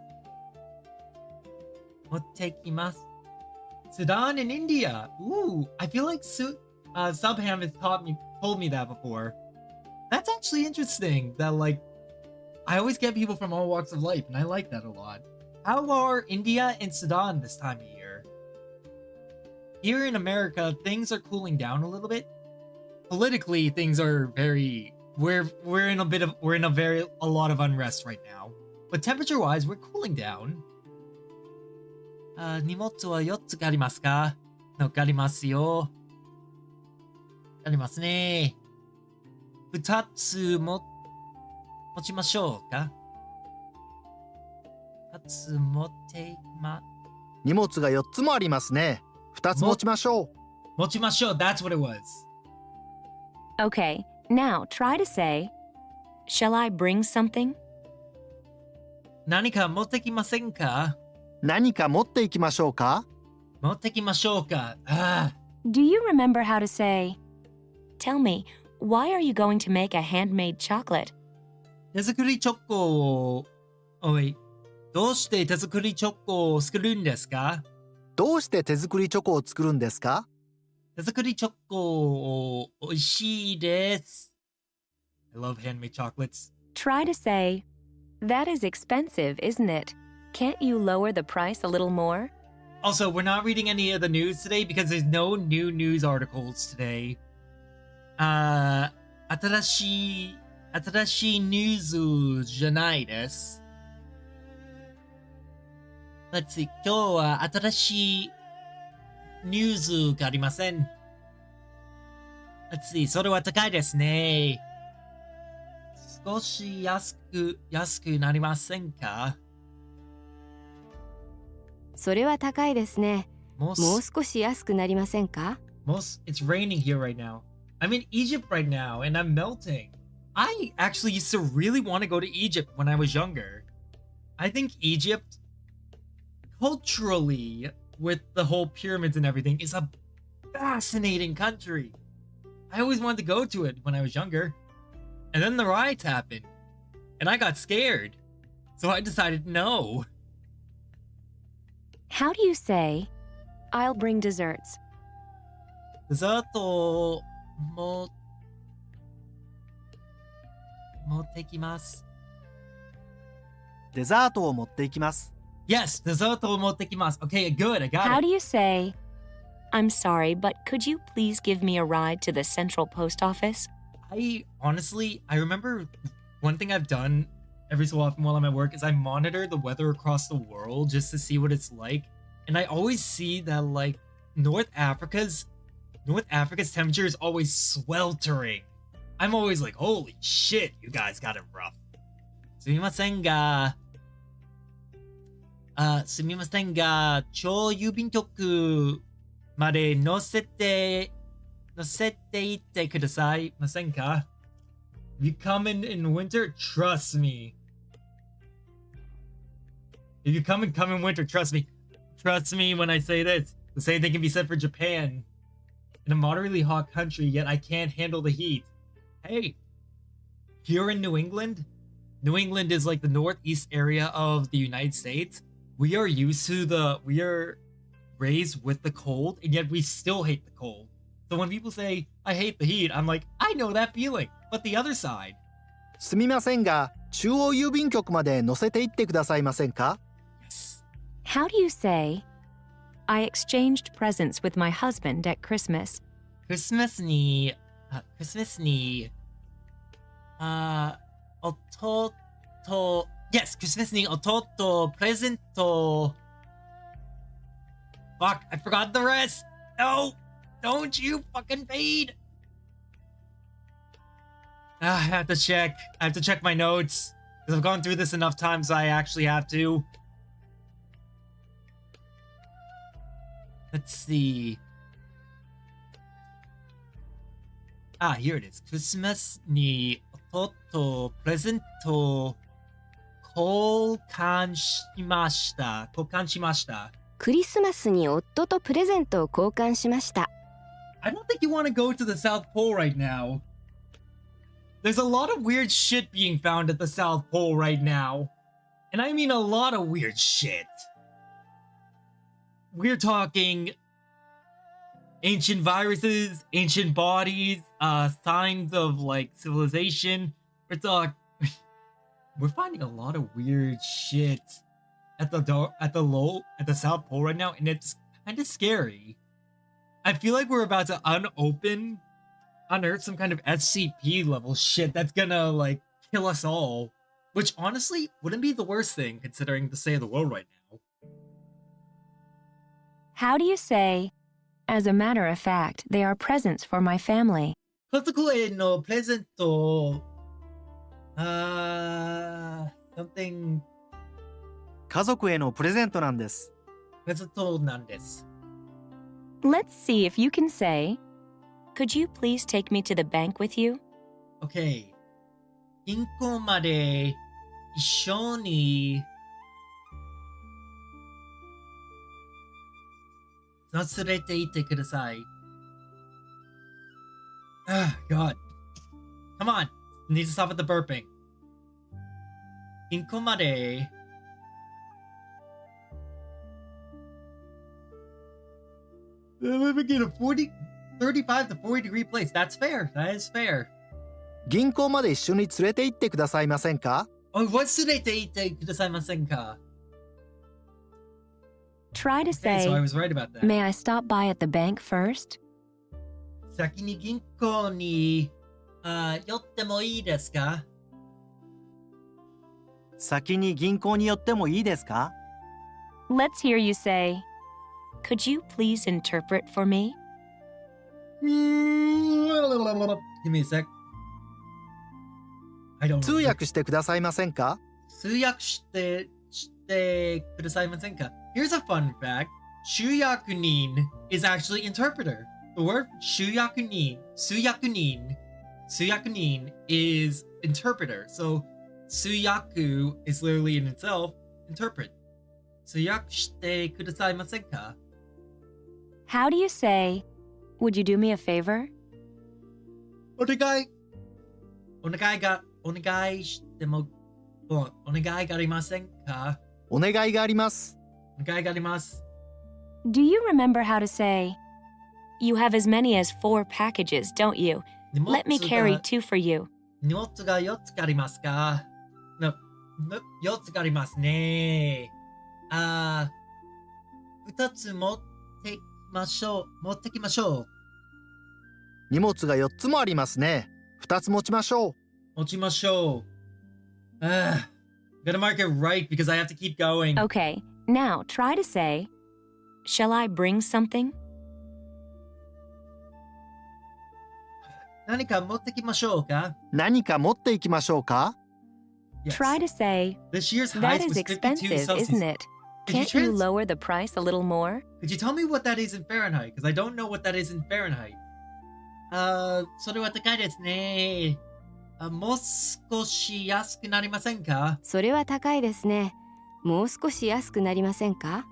持ってきます。Sudan in India. Ooh, I feel like Subham has told me that before. That's actually interesting. That like, I always get people from all walks of life, and I like that a lot. How are India and Sudan this time of year? Here in America, things are cooling down a little bit. Politically, things are very we're in a lot of unrest right now. But temperature-wise, we're cooling down. 荷物は4つがありますか？のかありますよ。ありますね。2つ持ちましょうか？2つ持って荷物が4つもありますね。2つ持ちましょう。持ちましょう。That's what it was. Okay, now try to say, shall I bring something? 何か持ってきませんか？何か持っていきましょうか？持ってきましょうか？ Do you remember how to say, tell me, why are you going to make a handmade chocolate? 手作りチョコを、おい、どうして手作りチョコを作るんですか？どうして手作りチョコを作るんですか？手作りチョコ美味しいです。I love handmade chocolates. Try to say, that is expensive, isn't it? Can't you lower the price a little more? Also, we're not reading any of the news today because there's no new news articles today. 新しいニュースじゃないです。Let's see, 今日は新しいニュースがありません。Let's see, それは高いですね。少し安くなりませんか？それは高いですね。もう少し安くなりませんか？ It's raining here right now. I'm in Egypt right now and I'm melting. I actually used to really want to go to Egypt when I was younger. I think Egypt, culturally, with the whole pyramids and everything, is a fascinating country. I always wanted to go to it when I was younger. And then the riots happened. And I got scared. So I decided no. How do you say, I'll bring desserts? デザートも持ってきます。デザートを持っていきます。 Yes, デザートを持ってきます。Okay, good, I got How it. do you say, I'm sorry, but could you please give me a ride to the central post office? I remember one thing I've done every so often while I'm at work is I monitor the weather across the world just to see what it's like. And I always see that like North Africa's temperature is always sweltering. I'm always like, holy shit, you guys got it rough. すみませんが、超郵便局まで乗せていってくださいませんか? If you come in winter, trust me. If you come in winter, trust me. Trust me when I say this. The same thing can be said for Japan. In a moderately hot country, yet I can't handle the heat. Hey, here in New England is like the northeast area of the United States. We are raised with the cold, and yet we still hate the cold. So when people say, I hate the heat, I'm like, I know that feeling. But the other side. すみませんが、中央郵便局まで乗せていってくださいませんか? Yes. How do you say, I exchanged presents with my husband at Christmas? Christmasに、Yes, Christmasに弟プレゼント. Fuck, I forgot the rest. No, don't you fucking fade. I have to check my notes because I've gone through this enough times. I actually have to. Let's see. Here it is. Christmas に弟プレゼント交換しました。クリスマスに夫とプレゼントを交換しました。I don't think you want to go to the South Pole right now. There's a lot of weird shit being found at the South Pole right now. And I mean a lot of weird shit. We're talking ancient viruses, ancient bodies, signs of like civilization. We're finding a lot of weird shit at the South Pole right now, and it's kind of scary. I feel like we're about to unearth some kind of SCP level shit that's gonna like kill us all. Which honestly wouldn't be the worst thing considering the state of the world right now. How do you say, as a matter of fact, they are presents for my family? 家族へのプレゼント。something 家族へのプレゼントなんです。プレゼントなんです。Let's see if you can say, could you please take me to the bank with you? Okay. 銀行まで一緒に連れて行ってください。God. Come on. Need to stop at the burping. 銀行までliving in a 35 to 40 degree place. That's fair. That is fair. 銀行まで一緒に連れて行ってくださいませんか? Oh, what's連れて行ってくださいませんか? Try to Okay, say, so I was right about that. may I stop by at the bank first? 先に銀行に寄ってもいいですか? 先に銀行に寄ってもいいですか? Let's hear you say, could you please interpret for me? Give me a sec. I don't 通 know. 訳してくださいませんか? 通訳してくださいませんか? Here's a fun fact. 通訳人 is actually interpreter. The word 通訳人 is interpreter. So 通訳 is literally in itself interpret. 通訳してくださいませんか? How do you say, would you do me a favor? お願いしても Onegai garimasen ka? お願いがあります。 Onegai garimasu. Do you remember how to say, you have as many as 4 packages, don't you? Let me carry 2 for you. 荷物が4つありますか？4つありますね。2つ持ってきましょう。荷物が4つもありますね。2つ持ちましょう。持ちましょう。Gotta mark it right because I have to keep going. Okay, now try to say, shall I bring something? 何か持ってきましょうか？何か持っていきましょうか？ Yes. Try to say, This year's that highest is was 52 expensive, Celsius. isn't it? Could you Can't you trans- lower the price a little more? Could you tell me what that is in Fahrenheit? Because I don't know what that is in Fahrenheit. それは高いですね。もう少し安くなりませんか？それは高いですね。もう少し安くなりませんか？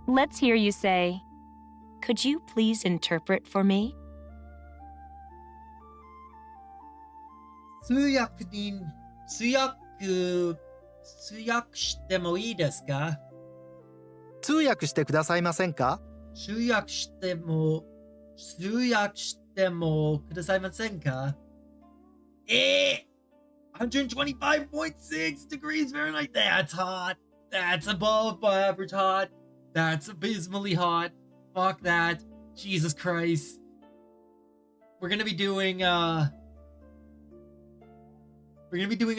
Let's hear you say, could you please interpret for me? 通訳してもいいですか？通訳してくださいませんか？通訳してもくださいませんか？125.6 degrees Fahrenheit. That's hot. That's above average hot. That's abysmally hot. Fuck that. Jesus Christ. We're gonna be doing a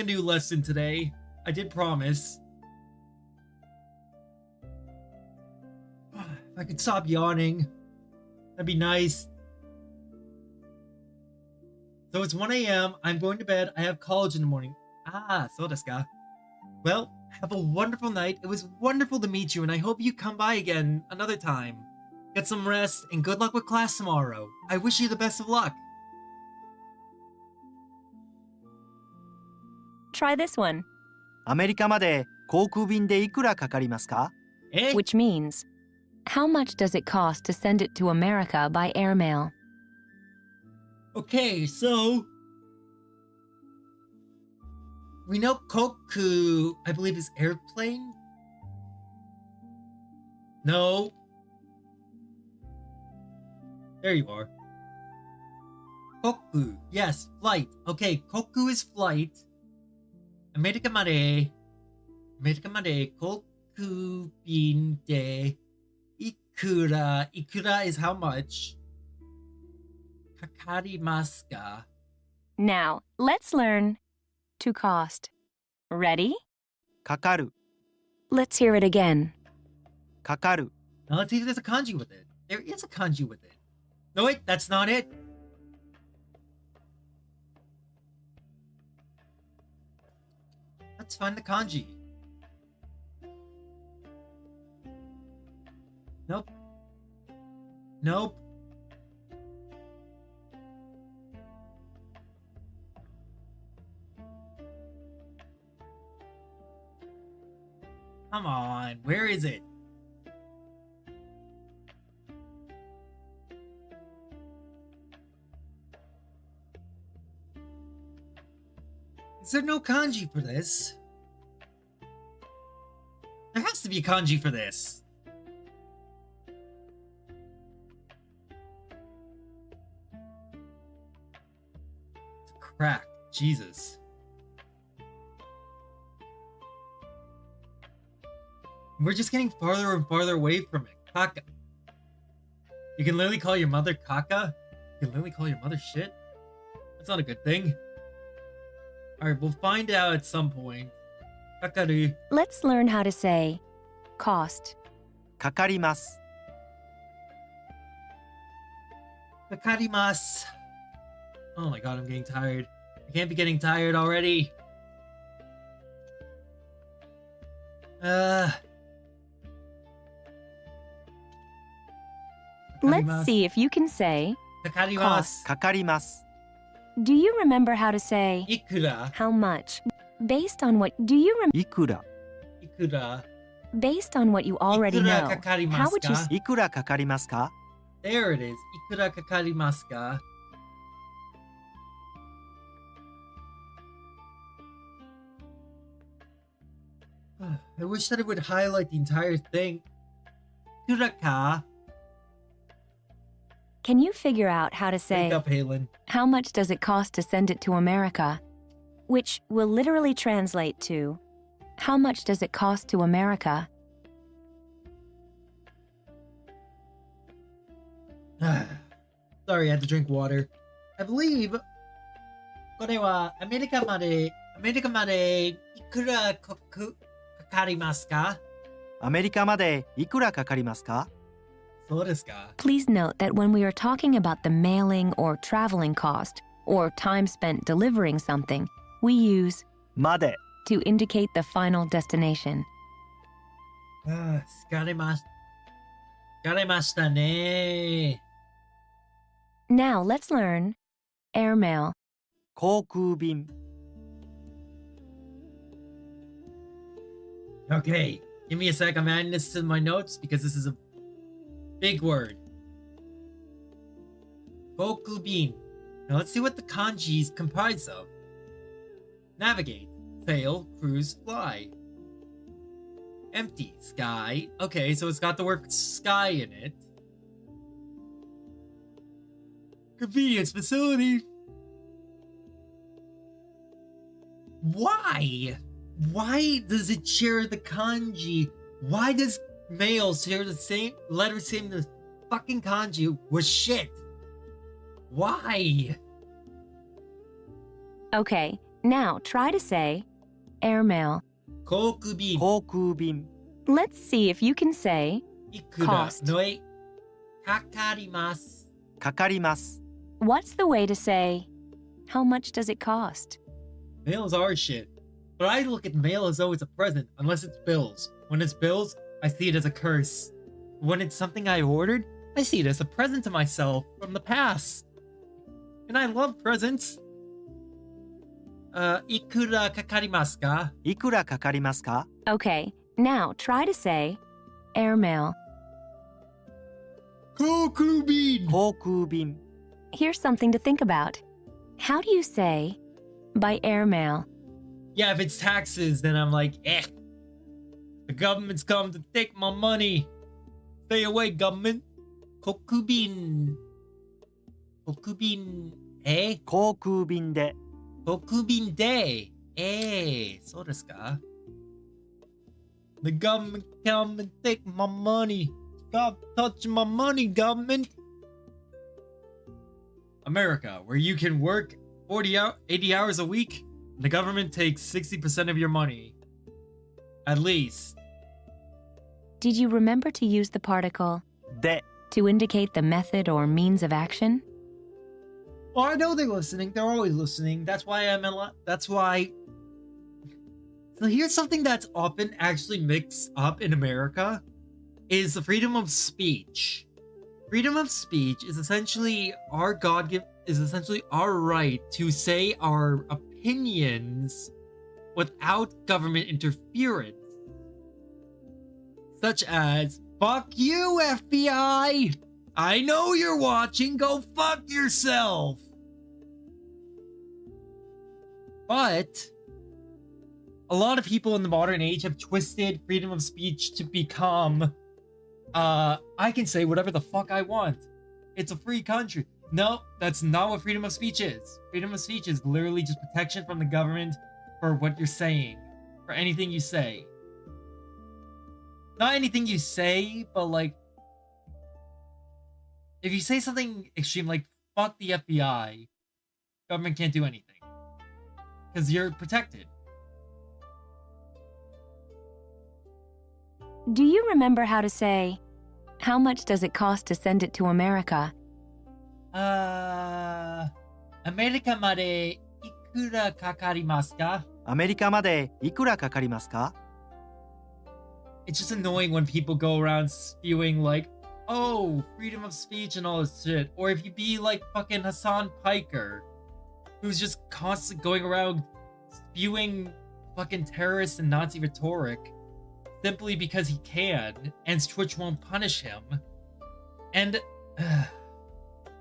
new lesson today. I did promise. If I could stop yawning, that'd be nice. So it's 1 a.m. I'm going to bed. I have college in the morning. So desu ka. Well, have a wonderful night. It was wonderful to meet you, and I hope you come by again another time. Get some rest, and good luck with class tomorrow. I wish you the best of luck. Try this one, アメリカまで航空便でいくらかかりますか？ Eh? which means, how much does it cost to send it to America by airmail? Okay, so we know koku, I believe, is airplane. No. There you are. Koku, yes, flight. Okay, koku is flight. America made koku bin de ikura. Ikura is how much? Kakarimasu ka? Now, let's learn to cost. Ready? かかる、 Let's hear it again. かかる。 Now let's see if there's a kanji with it. There is a kanji with it. No, wait, that's not it. Let's find the kanji. Nope. Nope. Come on, where is it? Is there no kanji for this? There has to be a kanji for this. It's a crack. Jesus. We're just getting farther and farther away from it. Kaka. You can literally call your mother Kaka? You can literally call your mother shit? That's not a good thing. Alright, we'll find out at some point. Kakaru. Let's learn how to say cost. かかります。 Kakarimasu. Oh my god, I'm getting tired. I can't be getting tired already. Let's see if you can say, Kakarimasu. かかります。 do you remember how to say Ikura. how much? Based on what do youいくら、 Ikura. based on what you already Ikura know? kakarimasu How would you ka? いくらかかりますか？ There it is. Ikura kakarimasu ka? I wish that it would highlight the entire thing. Kuraka. Can you figure out how to Wake say, up, Halen. how much does it cost to send it to America? Which will literally translate to, how much does it cost to America? Sorry, I had to drink water. I believe これはアメリカまでいくらかかりますか？アメリカまでいくらかかりますか？そうですか？ Please note that when we are talking about the mailing or traveling cost, or time spent delivering something, we use まで to indicate the final destination. 疲れましたね。 Now let's learn airmail. 航空便 Okay, give me a sec. I'm adding this to my notes because this is a big word. Kokubin. Now let's see what the kanji is comprised of. Navigate, sail, cruise, fly. Empty, sky. Okay, so it's got the word sky in it. Convenience facility. Why? Why does it share the kanji? Why does mail share the same letter, same the fucking kanji with shit? Why? Okay, now try to say airmail. Kokubin. 航空便 Let's see if you can say Ikura cost. no kakarimasu. かかります what's the way to say how much does it cost? Mail's our shit. But I look at mail as though it's a present, unless it's bills. When it's bills, I see it as a curse. When it's something I ordered, I see it as a present to myself from the past. And I love presents. Ikura kakarimasu ka? いくらかかりますか Okay, now try to say airmail. Kokubin. 航空便 Here's something to think about. How do you say by airmail? Yeah, if it's taxes, then I'm like, eh. The government's come to take my money. Stay away, government. Kokubin. Kokubin, eh? 航空便で Kokubin day. Eh, そうですか? The government come and take my money. Stop touching my money, government. America, where you can work 80 hours a week, the government takes 60% of your money. At least. Did you remember to use the particle で to indicate the method or means of action? Well, I know they're listening. They're always listening. That's why that's why. So here's something that's often actually mixed up in America is the freedom of speech. Freedom of speech is essentially our our right to say our opinions without government interference. Such as, fuck you, FBI! I know you're watching, go fuck yourself! But a lot of people in the modern age have twisted freedom of speech to become I can say whatever the fuck I want. It's a free country. No, that's not what freedom of speech is. Freedom of speech is literally just protection from the government for what you're saying, for anything you say. Not anything you say, but like if you say something extreme like fuck the FBI, government can't do anything. Because you're protected. Do you remember how to say, how much does it cost to send it to America? アメリカまでいくらかかりますか? アメリカまでいくらかかりますか It's just annoying when people go around spewing like, oh, freedom of speech and all this shit. Or if you be like fucking Hassan Piker, who's just constantly going around spewing fucking terrorist and Nazi rhetoric simply because he can, and Twitch won't punish him. And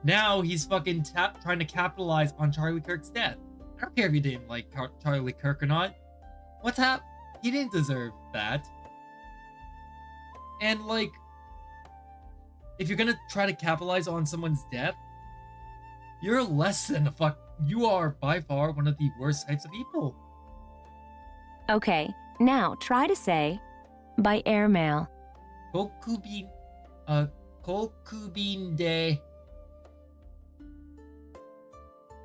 now he's fucking trying to capitalize on Charlie Kirk's death. I don't care if you didn't like Charlie Kirk or not. He didn't deserve that. And like, if you're gonna try to capitalize on someone's death, you're less than a fuck. You are by far one of the worst types of people. Okay, now try to say by airmail. Kokubin, kokubin de.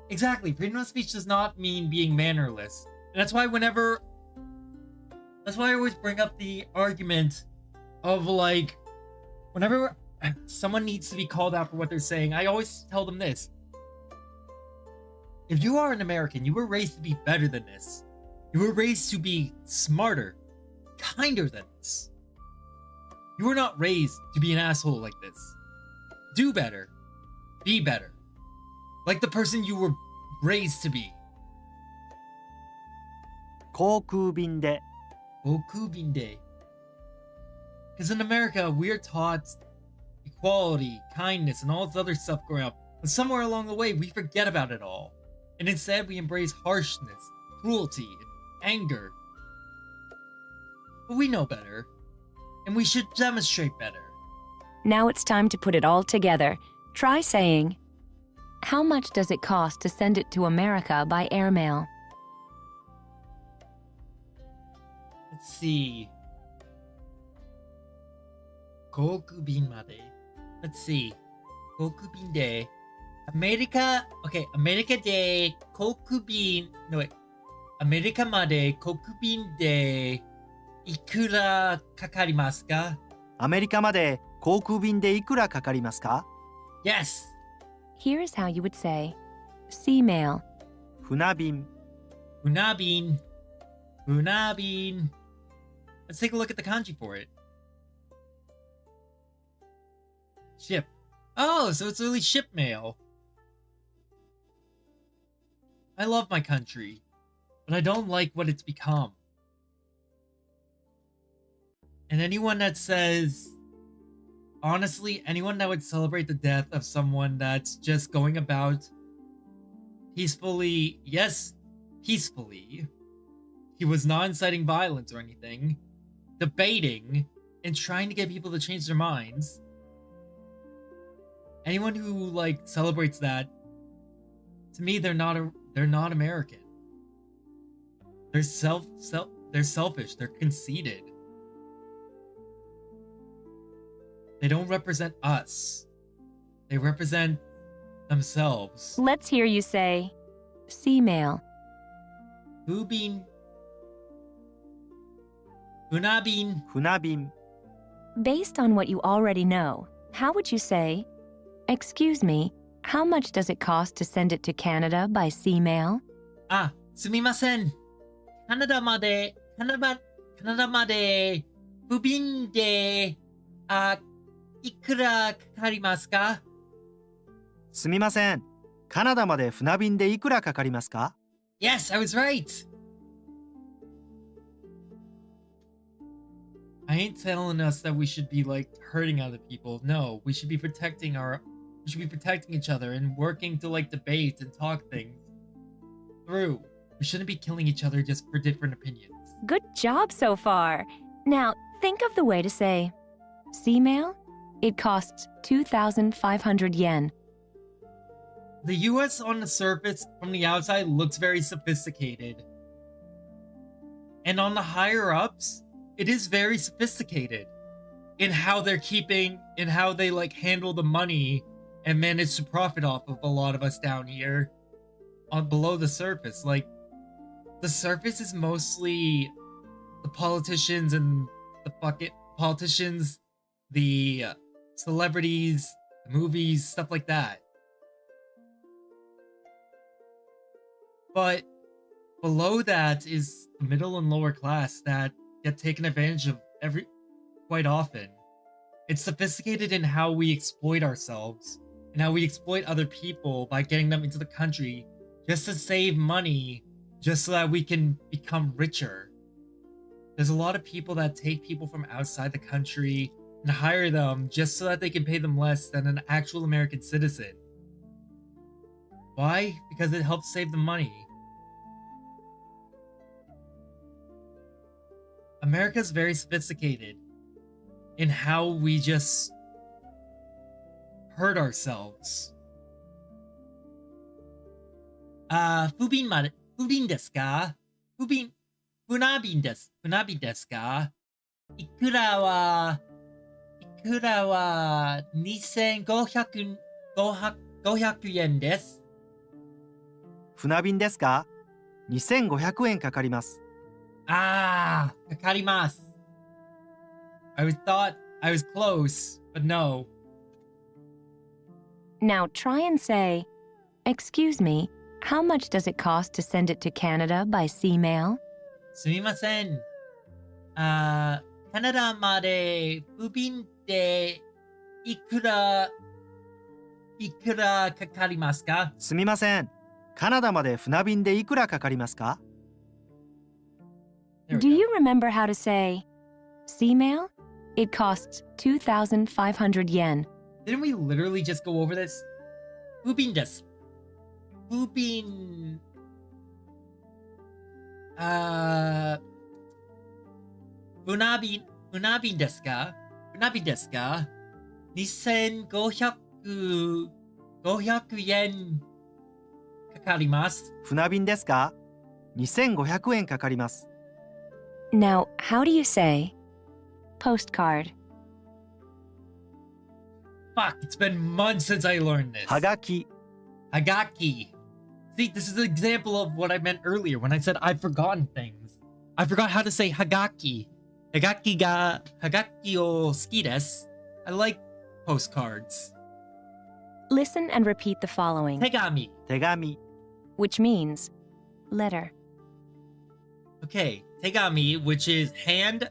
Exactly, freedom of speech does not mean being mannerless. And that's why I always bring up the argument of like, whenever someone needs to be called out for what they're saying, I always tell them this. If you are an American, you were raised to be better than this. You were raised to be smarter, kinder than this. You were not raised to be an asshole like this. Do better. Be better. Like the person you were raised to be. 航空便で Okubin Day. Because in America, we're taught equality, kindness, and all this other stuff growing up. But somewhere along the way, we forget about it all. And instead, we embrace harshness, cruelty, and anger. But we know better. And we should demonstrate better. Now it's time to put it all together. Try saying, how much does it cost to send it to America by airmail? Let's see. Kokubin made. Let's see. Kokubin de. America. Okay, America de kokubin. No wait. America made kokubin de ikura kakarimasu ka? アメリカまで航空便でいくらかかりますか Yes. Here's how you would say, sea mail. 船便 Unabin. Unabin. Let's take a look at the kanji for it. Ship. Oh, so it's really ship mail. I love my country, but I don't like what it's become. And anyone that says, honestly, anyone that would celebrate the death of someone that's just going about peacefully, yes, peacefully, he was not inciting violence or anything, debating and trying to get people to change their minds. Anyone who like celebrates that, to me, they're not American. They're they're selfish. They're conceited. They don't represent us. They represent themselves. Let's hear you say, sea mail. Ubin. Unabin. 船便 Based on what you already know, how would you say, excuse me, how much does it cost to send it to Canada by sea mail? Ah, sumimasen. Canada made, Ubin de, ikura kakarimasu ka? すみませんカナダまで船便でいくらかかりますか Yes, I was right. I ain't telling us that we should be like hurting other people. No, we should be protecting each other and working to like debate and talk things through. We shouldn't be killing each other just for different opinions. Good job so far. Now, think of the way to say, sea mail? It costs 2,500 yen. The US on the surface from the outside looks very sophisticated. And on the higher ups, it is very sophisticated in how they like handle the money and manage to profit off of a lot of us down here on below the surface. Like the surface is mostly the politicians and the celebrities, movies, stuff like that. But below that is the middle and lower class that get taken advantage of quite often. It's sophisticated in how we exploit ourselves and how we exploit other people by getting them into the country just to save money, just so that we can become richer. There's a lot of people that take people from outside the country and hire them just so that they can pay them less than an actual American citizen. Why? Because it helps save them money. America's very sophisticated in how we just hurt ourselves. 不便ですか？不便ですか？いくらは2500円です。船便ですか？ 2500 円かかります。かかります。I thought I was close, but no. Now try and say, "Excuse me, how much does it cost to send it to Canada by sea mail?" すみません。カナダまで不便でいくらかかりますか？すみません。カナダまで船便でいくらかかりますか？ There we Do go. you remember how to say, "Sea mail? It costs 2,500 yen." Didn't we literally just go over this? 不便です。不便。船便ですか？船便ですか？ 2500円かかります。船便ですか？ 2500 円かかります。 Now, how do you say, "Postcard"? Fuck, it's been months since I learned this. はがき。 Hagaki. See, this is an example of what I meant earlier when I said I've forgotten things. I forgot how to say hagaki. Hagaki o suki desu. I like postcards. Listen and repeat the following, Tegami. 手紙。 which means letter. Okay, tegami, which is hand.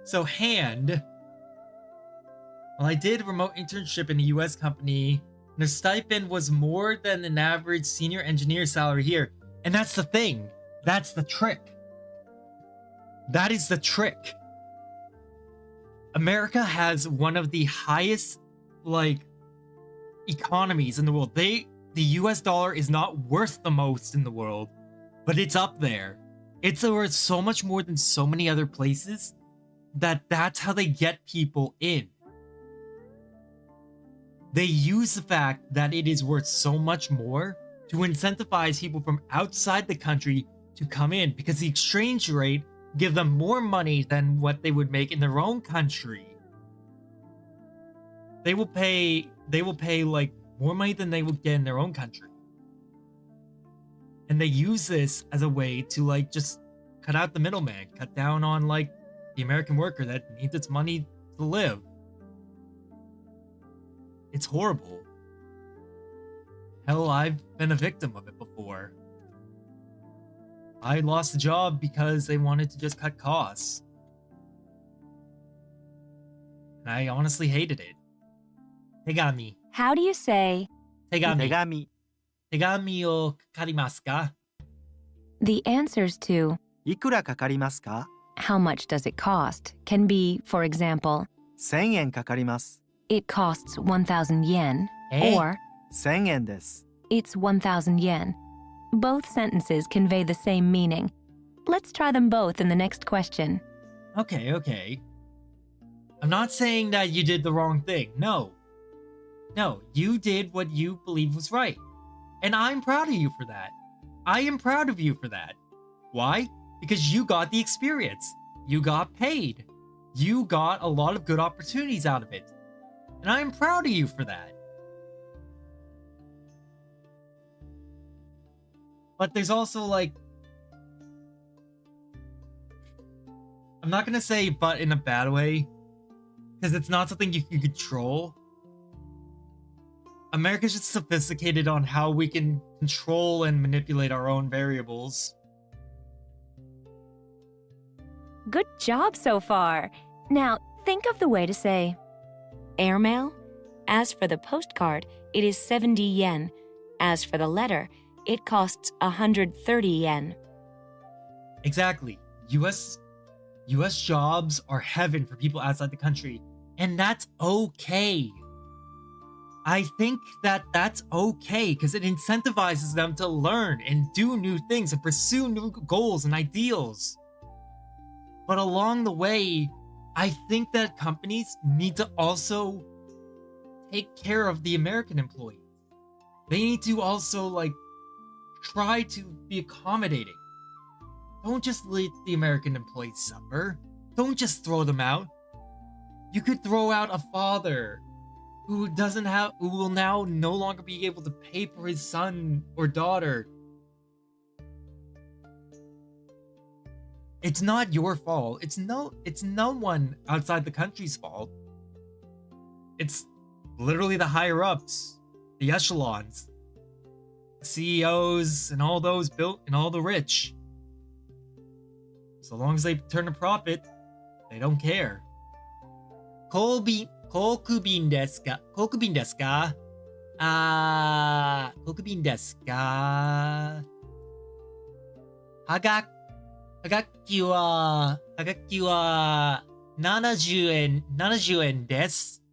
So hand. Well, I did a remote internship in a US company. And the stipend was more than an average senior engineer salary here. And that's the thing. That's the trick. That is the trick. America has one of the highest, economies in the world. The US dollar is not worth the most in the world, but it's up there. It's worth so much more than so many other places that's how they get people in. They use the fact that it is worth so much more to incentivize people from outside the country to come in because the exchange rate give them more money than what they would make in their own country. They will pay more money than they would get in their own country. And they use this as a way to just cut out the middleman, cut down on the American worker that needs its money to live. It's horrible. Hell, I've been a victim of it before. I lost a job because they wanted to just cut costs. And I honestly hated it. Tegami. How do you say, 手 Tegami. 紙。 Tegami o kakarimasu ka? the answers to いくらかかりますか？ how much does it cost can be, for example, 1000 円かかります。 it costs 1,000 yen, Eh? or 1000 円です。 it's 1,000 yen. Both sentences convey the same meaning. Let's try them both in the next question. Okay. I'm not saying that you did the wrong thing. No, you did what you believe was right. And I'm proud of you for that. I am proud of you for that. Why? Because you got the experience. You got paid. You got a lot of good opportunities out of it. And I'm proud of you for that. But there's also I'm not gonna say but in a bad way, because it's not something you can control. America's just sophisticated on how we can control and manipulate our own variables. Good job so far. Now, think of the way to say airmail. As for the postcard, it is 70 yen. As for the letter, it costs 130 yen. Exactly. US jobs are heaven for people outside the country, and that's okay. I think that's okay because it incentivizes them to learn and do new things and pursue new goals and ideals. But along the way, I think that companies need to also take care of the American employees. They need to also, like, try to be accommodating. Don't just let the American employees suffer. Don't just throw them out. You could throw out a father who will now no longer be able to pay for his son or daughter. It's not your fault. It's no one outside the country's fault. It's literally the higher ups, the echelons, CEOs, and all those built and all the rich. So long as they turn a profit, they don't care. 航空便ですか？航空便ですか？航空便ですか？はがきは70円です。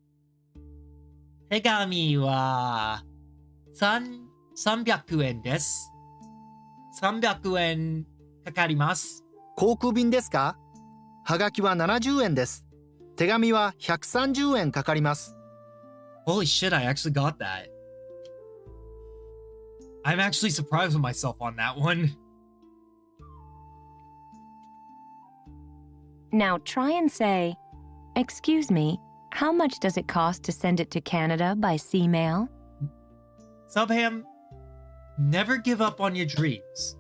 手紙は300円です。300円かかります。航空便ですか？はがきは70円です。手紙は130円かかります。Holy shit, I actually got that. I'm actually surprised with myself on that one. Now try and say, "Excuse me, how much does it cost to send it to Canada by sea mail?" Subham, never give up on your dreams.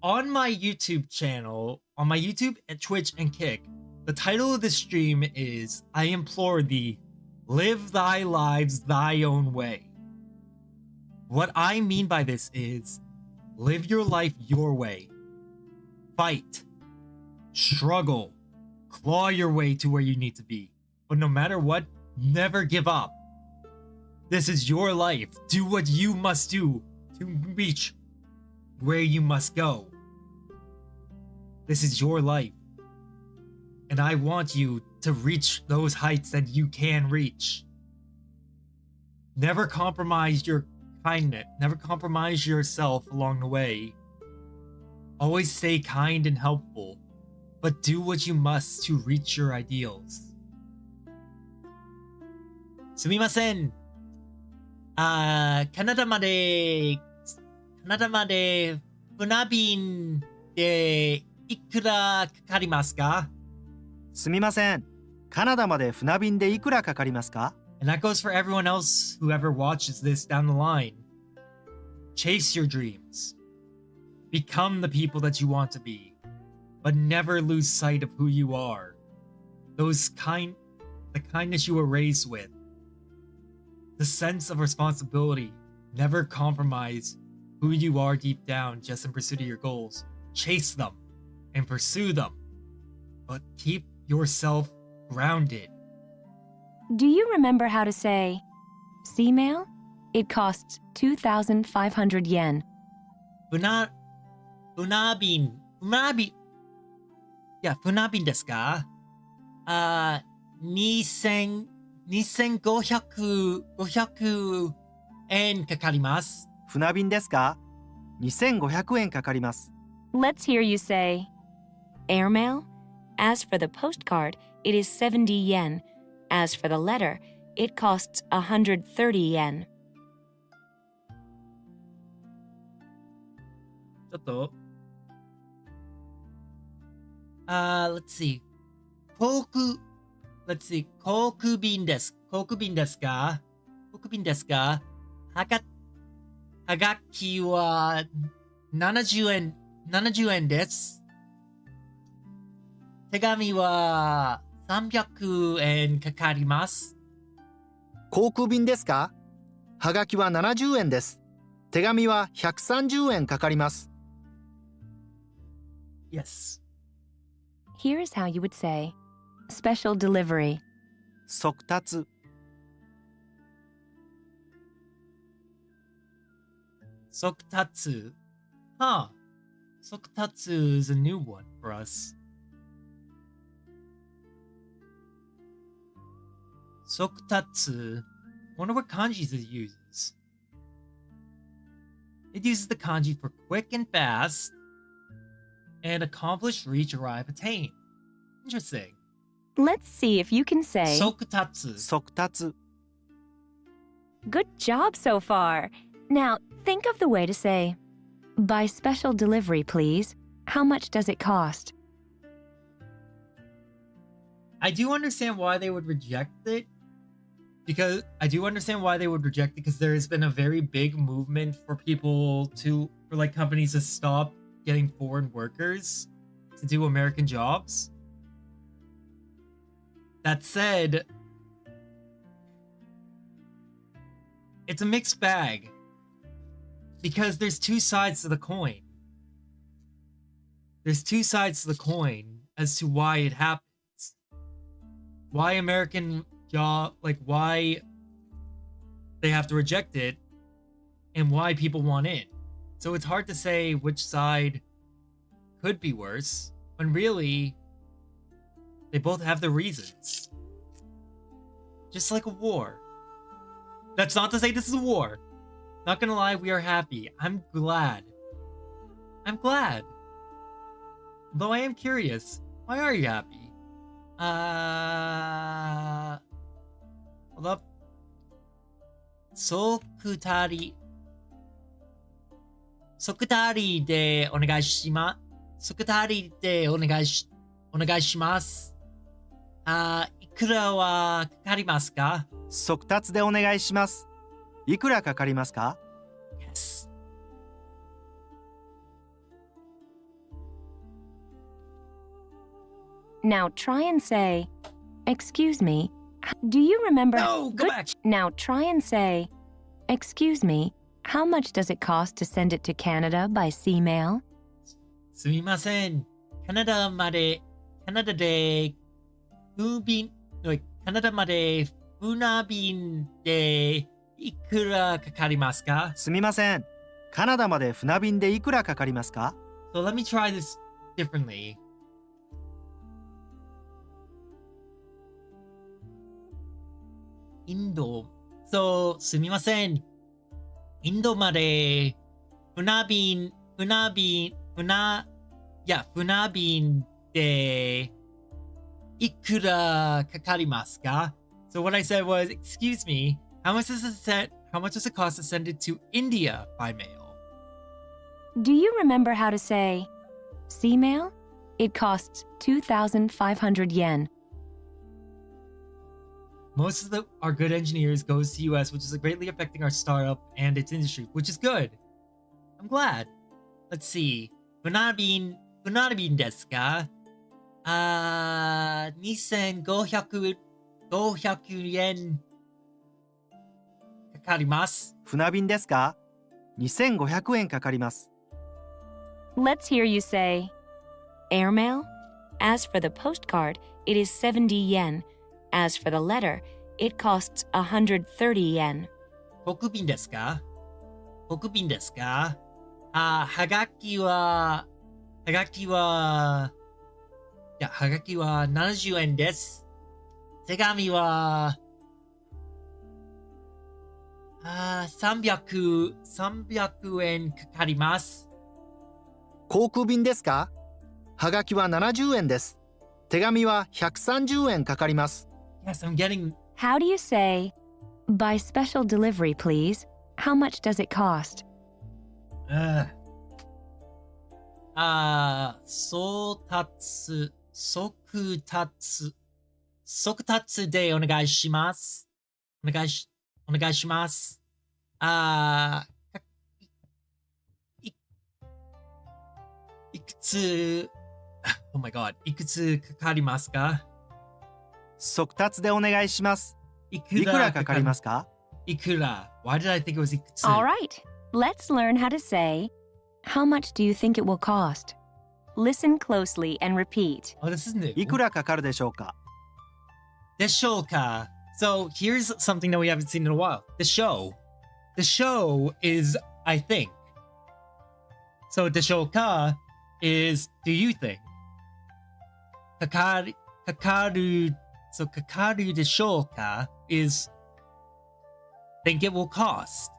On my YouTube channel, on my YouTube and Twitch and Kick, the title of the stream is I Implore Thee, Live Thy Lives Thy Own Way. What I mean by this is live your life your way. Fight, struggle, claw your way to where you need to be. But no matter what, never give up. This is your life. Do what you must do to reach where you must go. This is your life. And I want you to reach those heights that you can reach. Never compromise your kindness. Never compromise yourself along the way. Always stay kind and helpful, but do what you must to reach your ideals. すみません。カナダまで船便でいくらかかりますか？すみません。カナダまで船便でいくらかかりますか？ And that goes for everyone else who ever watches this down the line. Chase your dreams. Become the people that you want to be. But never lose sight of who you are. The kindness you were raised with. The sense of responsibility. Never compromise who you are deep down just in pursuit of your goals. Chase them and pursue them. But keep yourself grounded. Do you remember how to say, "Sea mail? It costs 2,500 yen." 船便ですか？2500円かかります。船便ですか？2500円かかります。 Let's hear you say, "Airmail? As for the postcard, it is 70 yen. As for the letter, it costs 130 yen." ちょっと。let's see. 航空便です。航空便ですか？はがきは70円です。手紙は300円かかります。航空便ですか？はがきは70円です。手紙は130円かかります。 Yes. Here's how you would say, "Special delivery." 速達。速達。Huh. 速達 is a new one for us. 速達. Wonder what kanjis it uses. It uses the kanji for quick and fast, and accomplish, reach, arrive, attain. Interesting. Let's see if you can say, Sokutatsu. 速達 Good job so far. Now, think of the way to say, by special delivery, please. How much does it cost? I do understand why they would reject it. Because there has been a very big movement for companies to stop getting foreign workers to do American jobs. That said, it's a mixed bag because there's two sides to the coin. There's two sides to the coin as to why it happens. Why American job, why they have to reject it and why people want in. So it's hard to say which side could be worse when really they both have their reasons. Just like a war. That's not to say this is a war. Not gonna lie, we are happy. I'm glad. Though I am curious, why are you happy? Hold up. ソクタリでお願いします。いくらはかかりますか？速達でお願いします。いくらかかりますか？ Yes. Now try and say, excuse me, do you remember? No, go back. Now try and say, excuse me, how much does it cost to send it to Canada by sea mail? すみません。カナダまで船便でいくらかかりますか？すみません。カナダまで船便でいくらかかりますか？ So let me try this differently. すみません。インドまで船便でいくらかかりますか? So what I said was, excuse me, how much does it cost to send it to India by mail? Do you remember how to say, sea mail? It costs 2,500 yen. Most of our good engineers goes to US, which is greatly affecting our startup and its industry, which is good. I'm glad. Let's see. 船便ですか? 2500円かかります。船便ですか？ 2500円かかります。 Let's hear you say, airmail? As for the postcard, it is 70 yen. As for the letter, it costs 130 yen. 国便ですか？はがきは70円です。手紙は300円かかります。航空便ですか？はがきは70円です。手紙は130円かかります。 Yes, I'm getting... How do you say, by special delivery, please? How much does it cost? 速達でお願いします。お願いします。いくつ Oh my god. いくつかかりますか？速達でお願いします。いくらかかりますか？いくら Why did I think it was いくつ All right, let's learn how to say, how much do you think it will cost? Listen closely and repeat. Oh, this is new. いくらかかるでしょうか？でしょうか? So here's something that we haven't seen in a while. The show is I think. So でしょうか is do you think? かかる So かかるでしょうか is think it will cost.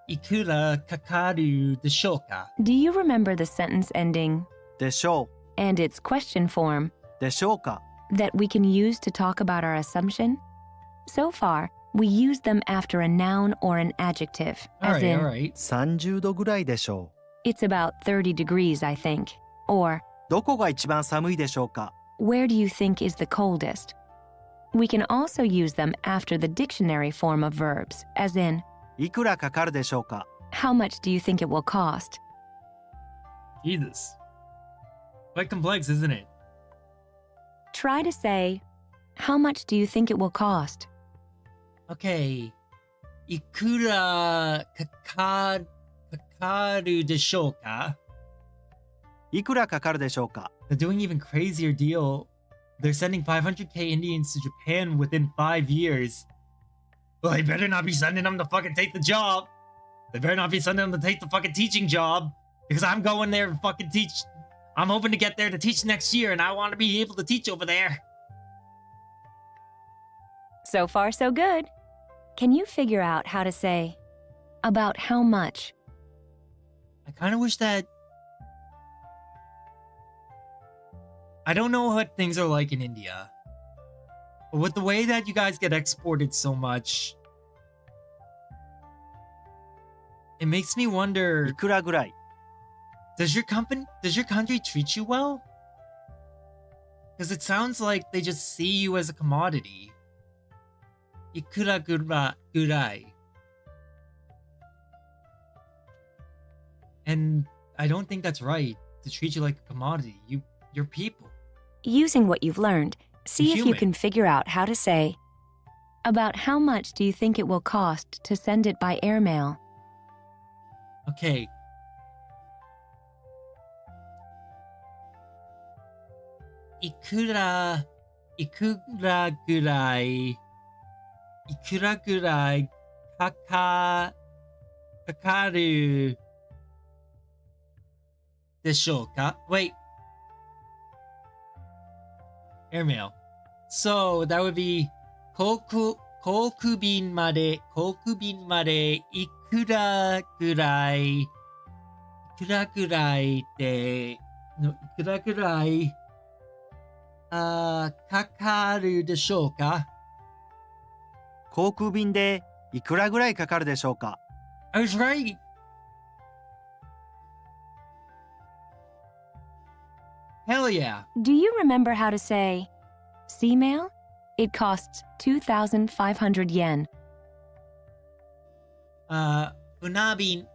ikura kakaru desho ka? Do you remember the sentence ending でしょ and its question form う。でしょうか。 that we can use to talk about our assumption? So far, we use them after a noun or an adjective, as Alright, in, alright. 30度ぐらいでしょ it's about 30 degrees, I think. Or, う。どこが一番寒いでしょうか。 where do you think is the coldest? We can also use them after the dictionary form of verbs, as in, いくらかかるでしょうか。 how much do you think it will cost? Jesus. Quite complex, isn't it? Try to say, how much do you think it will cost? Okay. Ikura kakaru desho ka? いくらかかるでしょうか。 They're doing even crazier deal. They're sending 500k Indians to Japan within 5 years. Well, they better not be sending them to fucking take the job. They better not be sending them to take the fucking teaching job. Because I'm going there to fucking teach. I'm hoping to get there to teach next year, and I want to be able to teach over there. So far, so good. Can you figure out how to say, about how much? I kind of wish that... I don't know what things are like in India. But with the way that you guys get exported so much... It makes me い wonder... くらぐらい。 Does your country treat you well? Because it sounds like they just see you as a commodity. Ikura gurai. And I don't think that's right to treat you like a commodity. You're people. Using what you've learned, see if you Human. can figure out how to say, about how much do you think it will cost to send it by airmail? Okay. Ikura gurai kakaru desho ka? Wait. Airmail. So that would be kokubin made ikura gurai de no ikura gurai kakaru desho ka? 航空便でいくらぐらいかかるでしょうか。 I was right. Hell yeah. Do you remember how to say, sea mail? It costs 2,500 yen. 船便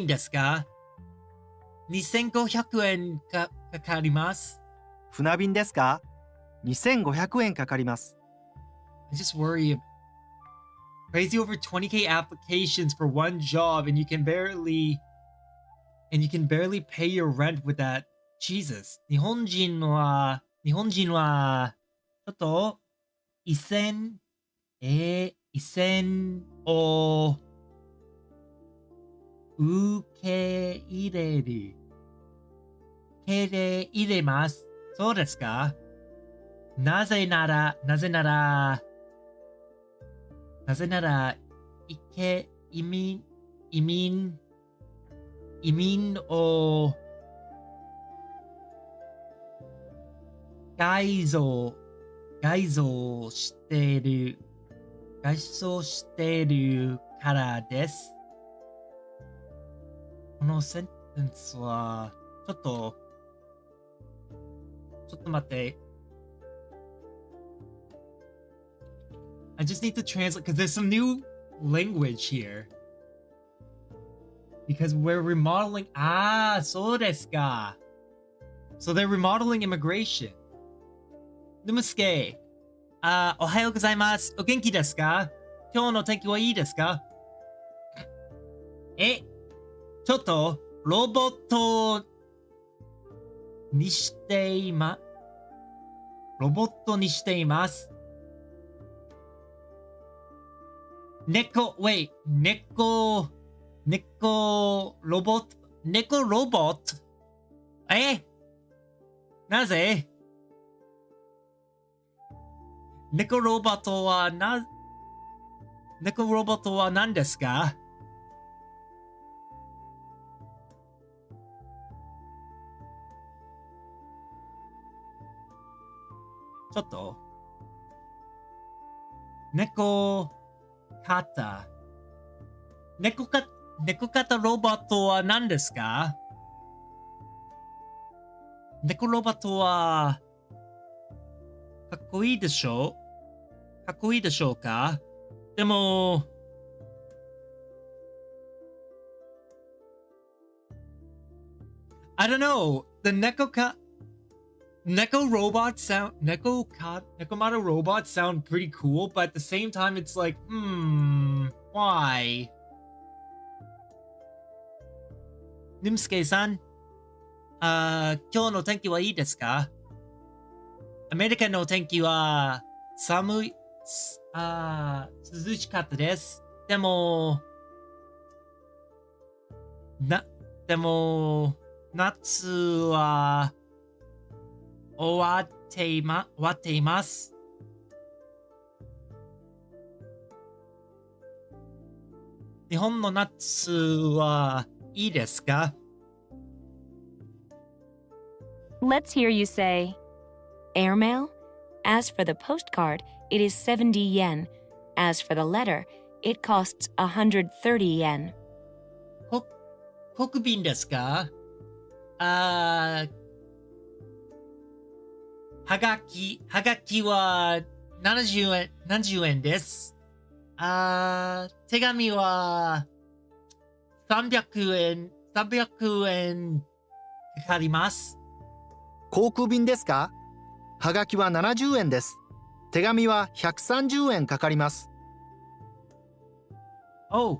ですか ?2500 円かかります。船便ですか。2500円かかります。 I just worry. Crazy over 20k applications for one job and you can barely pay your rent with that. Jesus. 日本人はちょっと1000を受け入れます。そうですか？なぜなら移民を改装してるからです。このセンテンスはちょっと待って。I just need to translate because there's some new language here. Because we're remodeling. そうですか。So they're remodeling immigration. ぬむすけ。おはようございます。お元気ですか？今日の天気はいいですか？ちょっとロボットにしています。猫ロボットなぜ猫ロボットは何ですかちょっと。猫型。猫型ロボットは何ですか？猫ロボットは、かっこいいでしょ？かっこいいでしょうか？でも、I don't know. The Neko robots sound Neko model robots sound pretty cool, but at the same time it's like, why? Nimsuke-san, 今日の天気はいいですか？アメリカの天気は寒い、涼しかったです。でも、夏は終わっています。日本の夏はいいですか？ Let's hear you say, Airmail? As for the postcard, it is 70 yen. As for the letter, it costs 130 yen. 国便ですか？はがきは70円です。手紙は300円かかります。航空便ですか？はがきは70円です。手紙は130円かかります。Oh.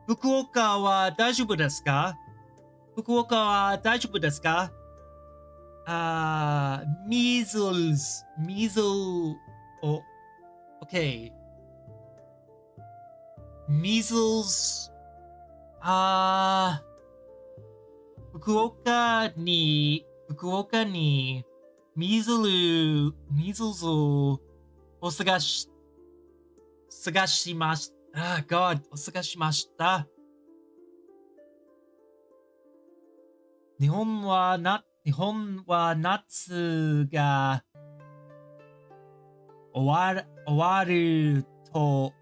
福岡は大丈夫ですか？福岡は大丈夫ですか？measles. Oh, okay. measles. 福岡にmeasles を探しました。God, お探しました。日本は夏が終わると、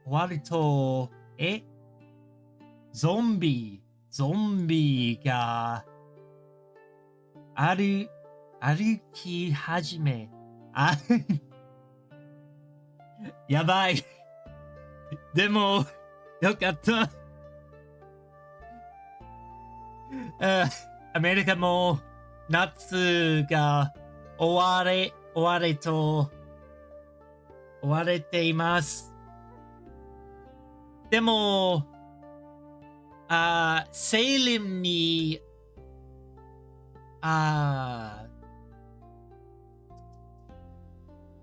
ゾンビが歩き始め、やばい。でも、よかった。アメリカも夏が終われています。でも、セイリムに、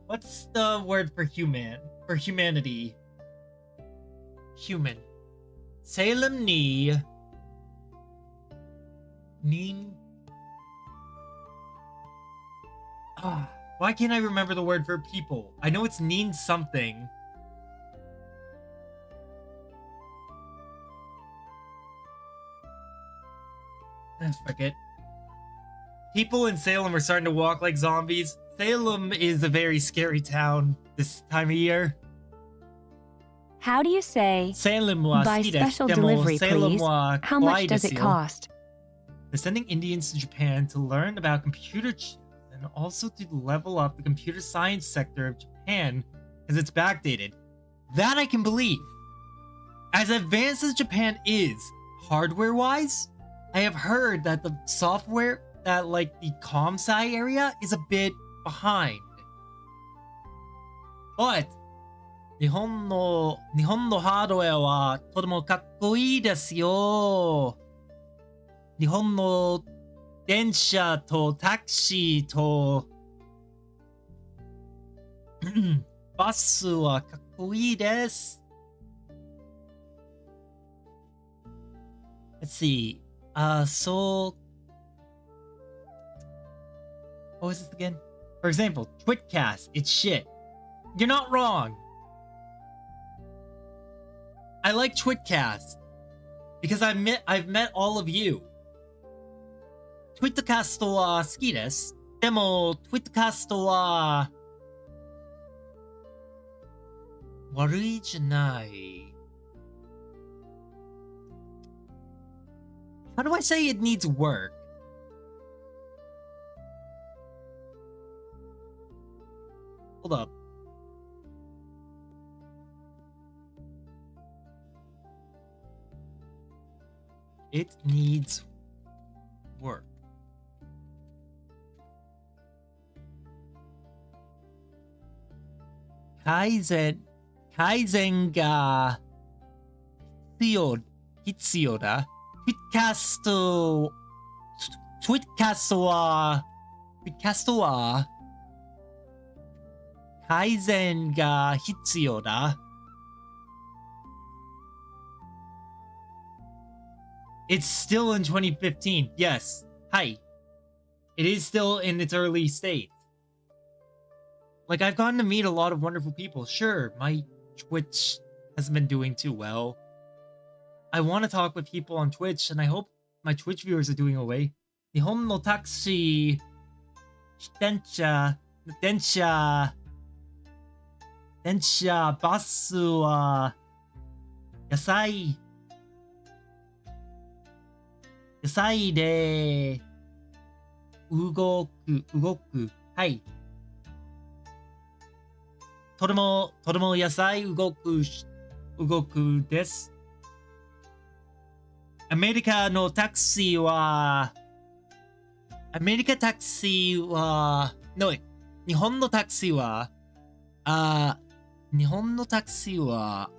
what's the word for humanity? Human. セイリムに、why can't I remember the word for people? I know it's nin something. Fuck it. People in Salem are starting to walk like zombies. Salem is a very scary town this time of year. How do you say, Salem wa by suki desu. special Demo, delivery, Salem please? wa How much kawaii does desu it yo. cost? They're sending Indians to Japan to learn about computer chips and also to level up the computer science sector of Japan because it's backdated. That I can believe. As advanced as Japan is, hardware-wise, I have heard that the software, that like the ComSci area is a bit behind. But 日本のハードウェアはとてもかっこいいですよ。日本の電車とタクシーとバスはかっこいいです。Let's see. So what was this again? For example, Twitcast, it's shit. You're not wrong. I like Twitcast because I've met all of you. トイットキャストは好きです。でも、トイットキャストは悪いじゃない。How do I say it needs work? Hold up. It needs work. 改善が必要だ。トゥイッキャストは改善が必要だ。It's still in 2015. Yes. Hi. It is still in its early state. Like, I've gotten to meet a lot of wonderful people. Sure, my Twitch hasn't been doing too well. I want to talk with people on Twitch, and I hope my Twitch viewers are doing okay. 日本のタクシー、電車、バスは、野菜で、動く。はい。とても野菜動くです。アメリカタクシーは、日本のタクシーは、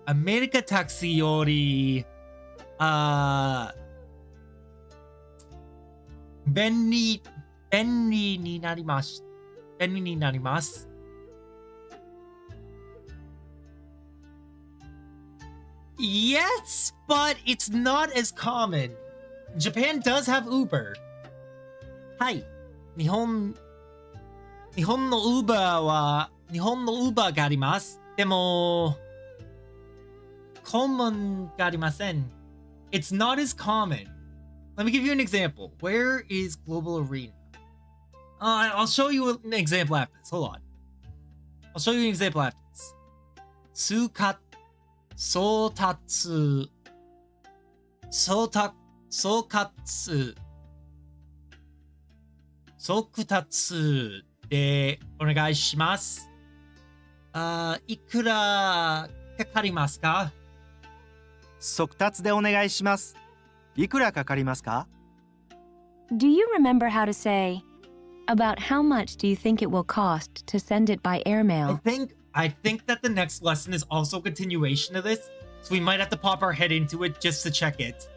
アメリカタクシーより、便利になります。Yes, but it's not as common. Japan does have Uber. はい。日本の Uber があります。でも、common がありません。It's not as common. Let me give you an example. Where is Global Arena? I'll show you an example after this. Hold on. I'll show you an example after this. 送達でお願いします。いくらかかりますか？速達でお願いします。いくらかかりますか？ Do you remember how to say, about how much do you think it will cost to send it by airmail? I think that the next lesson is also a continuation of this, so we might have to pop our head into it just to check it.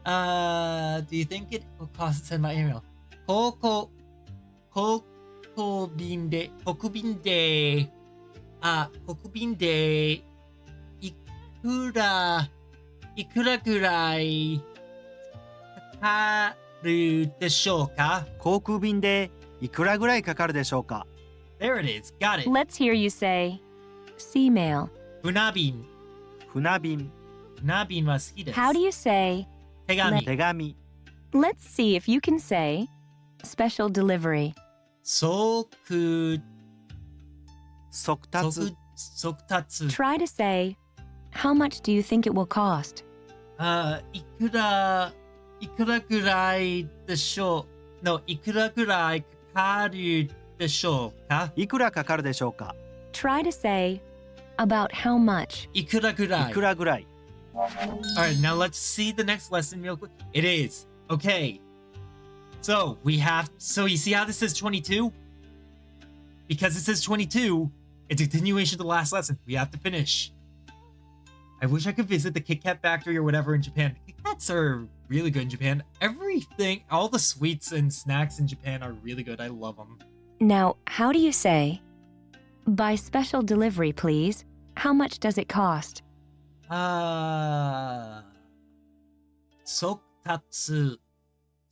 Do you think it will cost to send by airmail? 国便でいくらぐらいかかるでしょうか？航空便でいくらぐらいかかるでしょうか？ There it is. Got it. Let's hear you say, sea-mail. 船便は好きです。How do you say, 手紙。手紙。 let's see if you can say, special delivery. 速達。 Try to say, how much do you think it will cost? いくらぐらいでしょう。No, いくらぐらいかかるでしょうか？いくらかかるでしょうか？ Try to say, about how much. いくらぐらい。いくらぐらい。 Alright, now let's see the next lesson real quick. It is. Okay. So you see how this says 22? Because it says 22, it's a continuation of the last lesson. We have to finish. I wish I could visit the Kit Kat factory or whatever in Japan. Kit Kats are really good in Japan. Everything, all the sweets and snacks in Japan are really good. I love them. Now, how do you say, by special delivery, please? How much does it cost?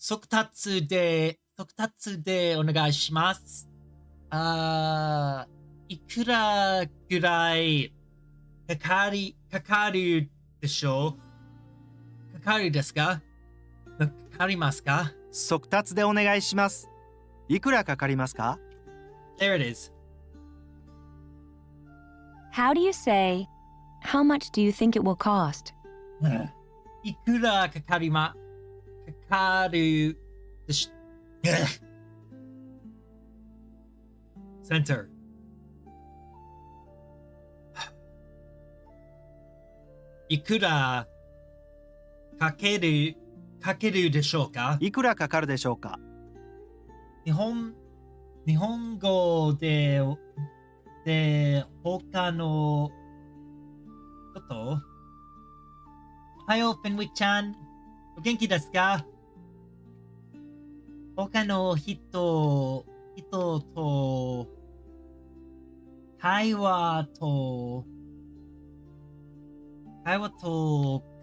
速達でお願いします。いくらぐらいかかるでしょう？かかるですか？かかりますか？速達でお願いします。いくらかかりますか？ There it is. How do you say, how much do you think it will cost? いくらかかりま、かかるでし、Center. いくらかけるでしょうか？いくらかかるでしょうか？日本語で他のことおはよう、フェンウィックちゃん。お元気ですか？他の人と会話と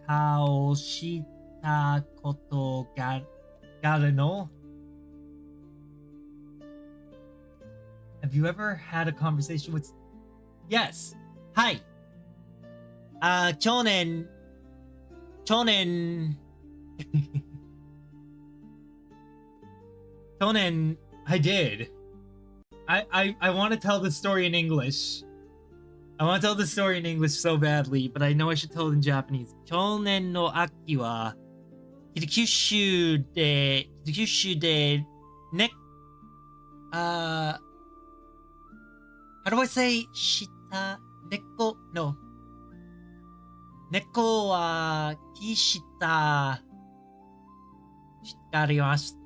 顔したことがあるの？ Have you ever had a conversation with... Yes. Hi. 去年I did. I want to tell this story in English. I want to tell this story in English so badly, but I know I should tell it in Japanese. 去年の秋は北九州でね、how do I say 猫は木下あります。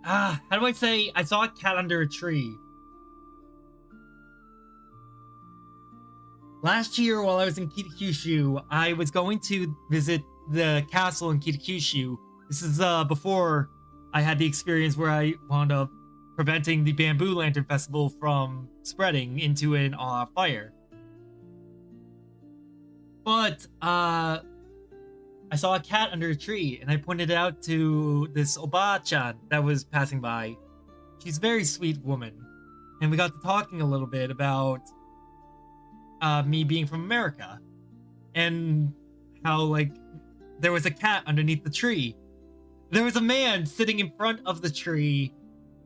How do I say I saw a cat under a tree? Last year while I was in Kitakyushu, I was going to visit the castle in Kitakyushu. This is before I had the experience where I wound up preventing the Bamboo Lantern Festival from spreading into an all-out fire. But I saw a cat under a tree, and I pointed it out to this Oba-chan that was passing by. She's a very sweet woman, and we got to talking a little bit about me being from America, and how, like, there was a cat underneath the tree. There was a man sitting in front of the tree,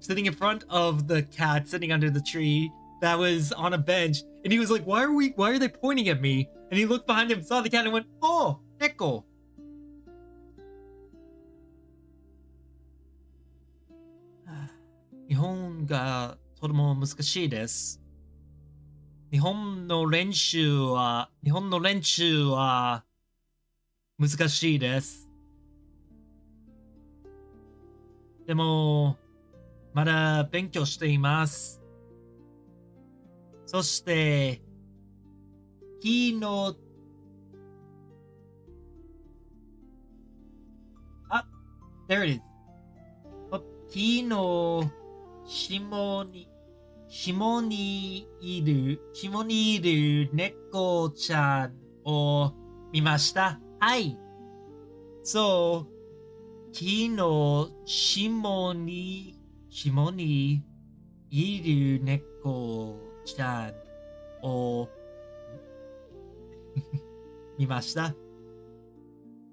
sitting in front of the cat sitting under the tree that was on a bench, and he was like, why are they pointing at me? And he looked behind him, saw the cat, and went, oh, Neko. Nihon ga totomo musukashi desu. 日本の練習は難しいです。でも、まだ勉強しています。そして、昨日、there it is. 昨日、下にいる猫ちゃんを見ました。はい。そう。昨日、下にいる猫ちゃんを見ました。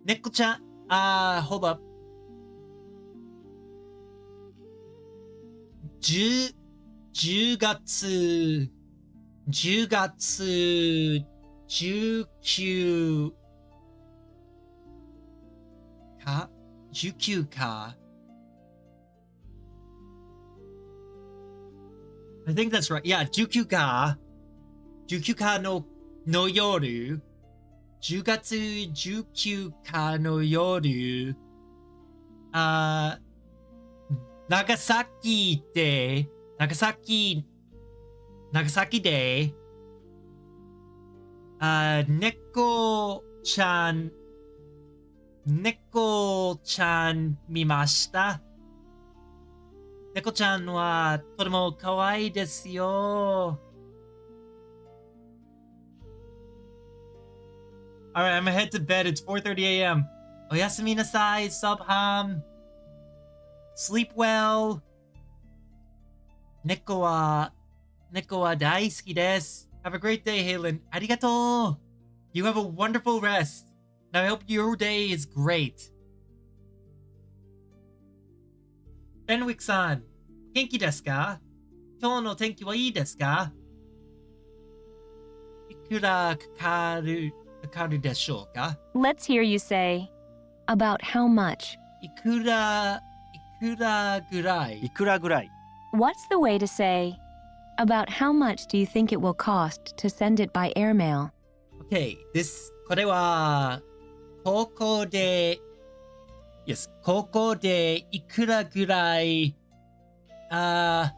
猫ちゃん、hold up. 10月19か I think that's right. Yeah, 19かの夜、10月19日の夜、長崎で、猫ちゃん見ました。猫ちゃんはとても可愛いですよ。Alright, I'm gonna head to bed. It's 4:30 a.m. おやすみなさい、Subham. Sleep well. 猫は大好きです。Have a great day, Halen. ありがとう。You have a wonderful rest. Now I hope your day is great. フェンウィックさん、元気ですか？今日の天気はいいですか？いくらかかるでしょうか？ Let's hear you say, about how much. いくらぐらいいくらぐらい What's the way to say, about how much do you think it will cost to send it by airmail? Okay, これは、ここでいくらぐらい、か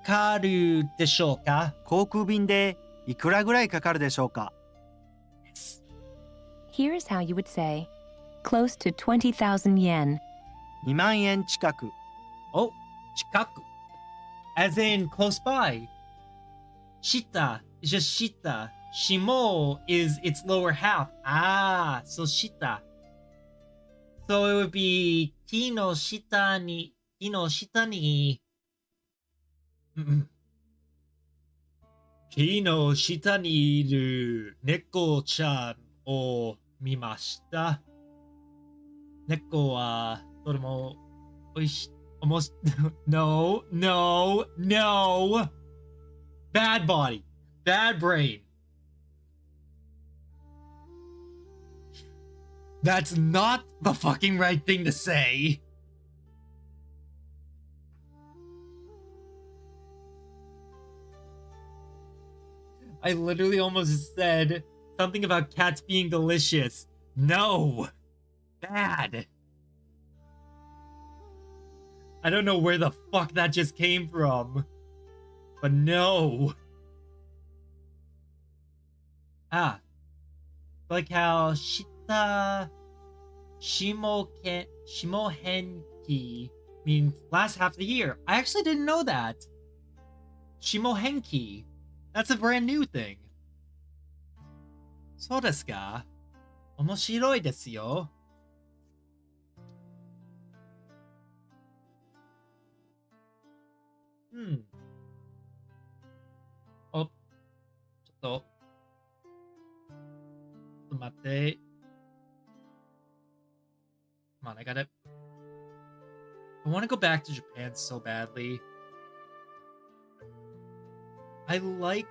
かるでしょうか？航空便でいくらぐらいかかるでしょうか Here's how you would say, close to 20,000 yen. 2万円近く Oh, 近く。As in close by. 下 is just 下。下 is its lower half. Ah, so 下。So it would be 木の下に、木の下にいる猫ちゃんを見ました。猫はとてもおいし、almost, no. Bad body. Bad brain. That's not the fucking right thing to say. I literally almost said something about cats being delicious. No. Bad. I don't know where the fuck that just came from. But no. Ah. Like how Shimohenki means last half of the year. I actually didn't know that. Shimohenki. That's a brand new thing. そうですか？面白いですよ。お、ちょっと待って。Come on, I gotta... I want to go back to Japan so badly. I like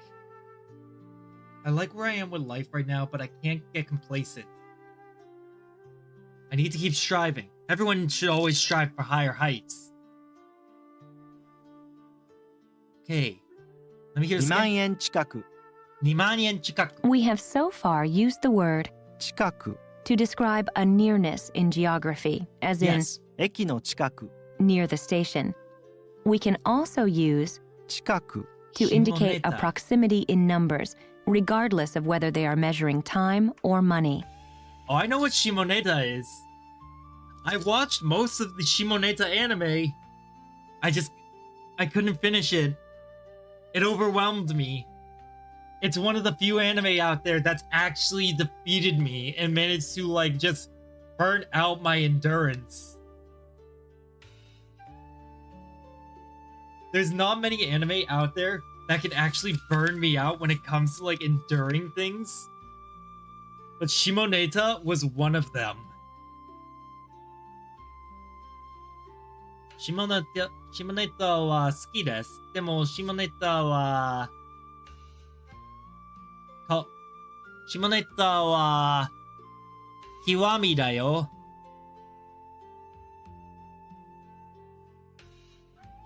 where I am with life right now, but I can't get complacent. I need to keep striving. Everyone should always strive for higher heights. Okay. Let me hear 2 this 万 again. 円近く 2万円近く We have so far used the word 近く to describe a nearness in geography, as in Yes. 駅の近く near the station. We can also use 近く to indicate a 下ネタ proximity in numbers, regardless of whether they are measuring time or money. Oh, I know what Shimoneta is. I watched most of the Shimoneta anime. I couldn't finish it. It overwhelmed me. It's one of the few anime out there that's actually defeated me and managed to like just burn out my endurance. There's not many anime out there that can actually burn me out when it comes to like enduring things. But Shimoneta was one of them. Shimoneta は好きです。でも、Shimoneta は極みだよ。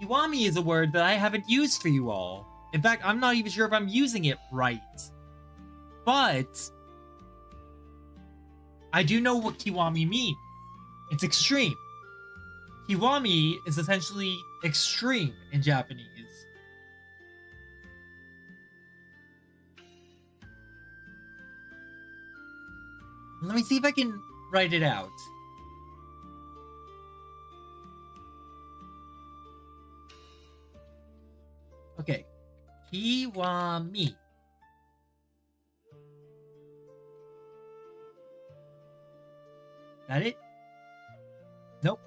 Kiwami is a word that I haven't used for you all. In fact, I'm not even sure if I'm using it right. But I do know what Kiwami means. It's extreme. Kiwami is essentially extreme in Japanese. Let me see if I can write it out. Okay. Kiwami. Got it? Nope.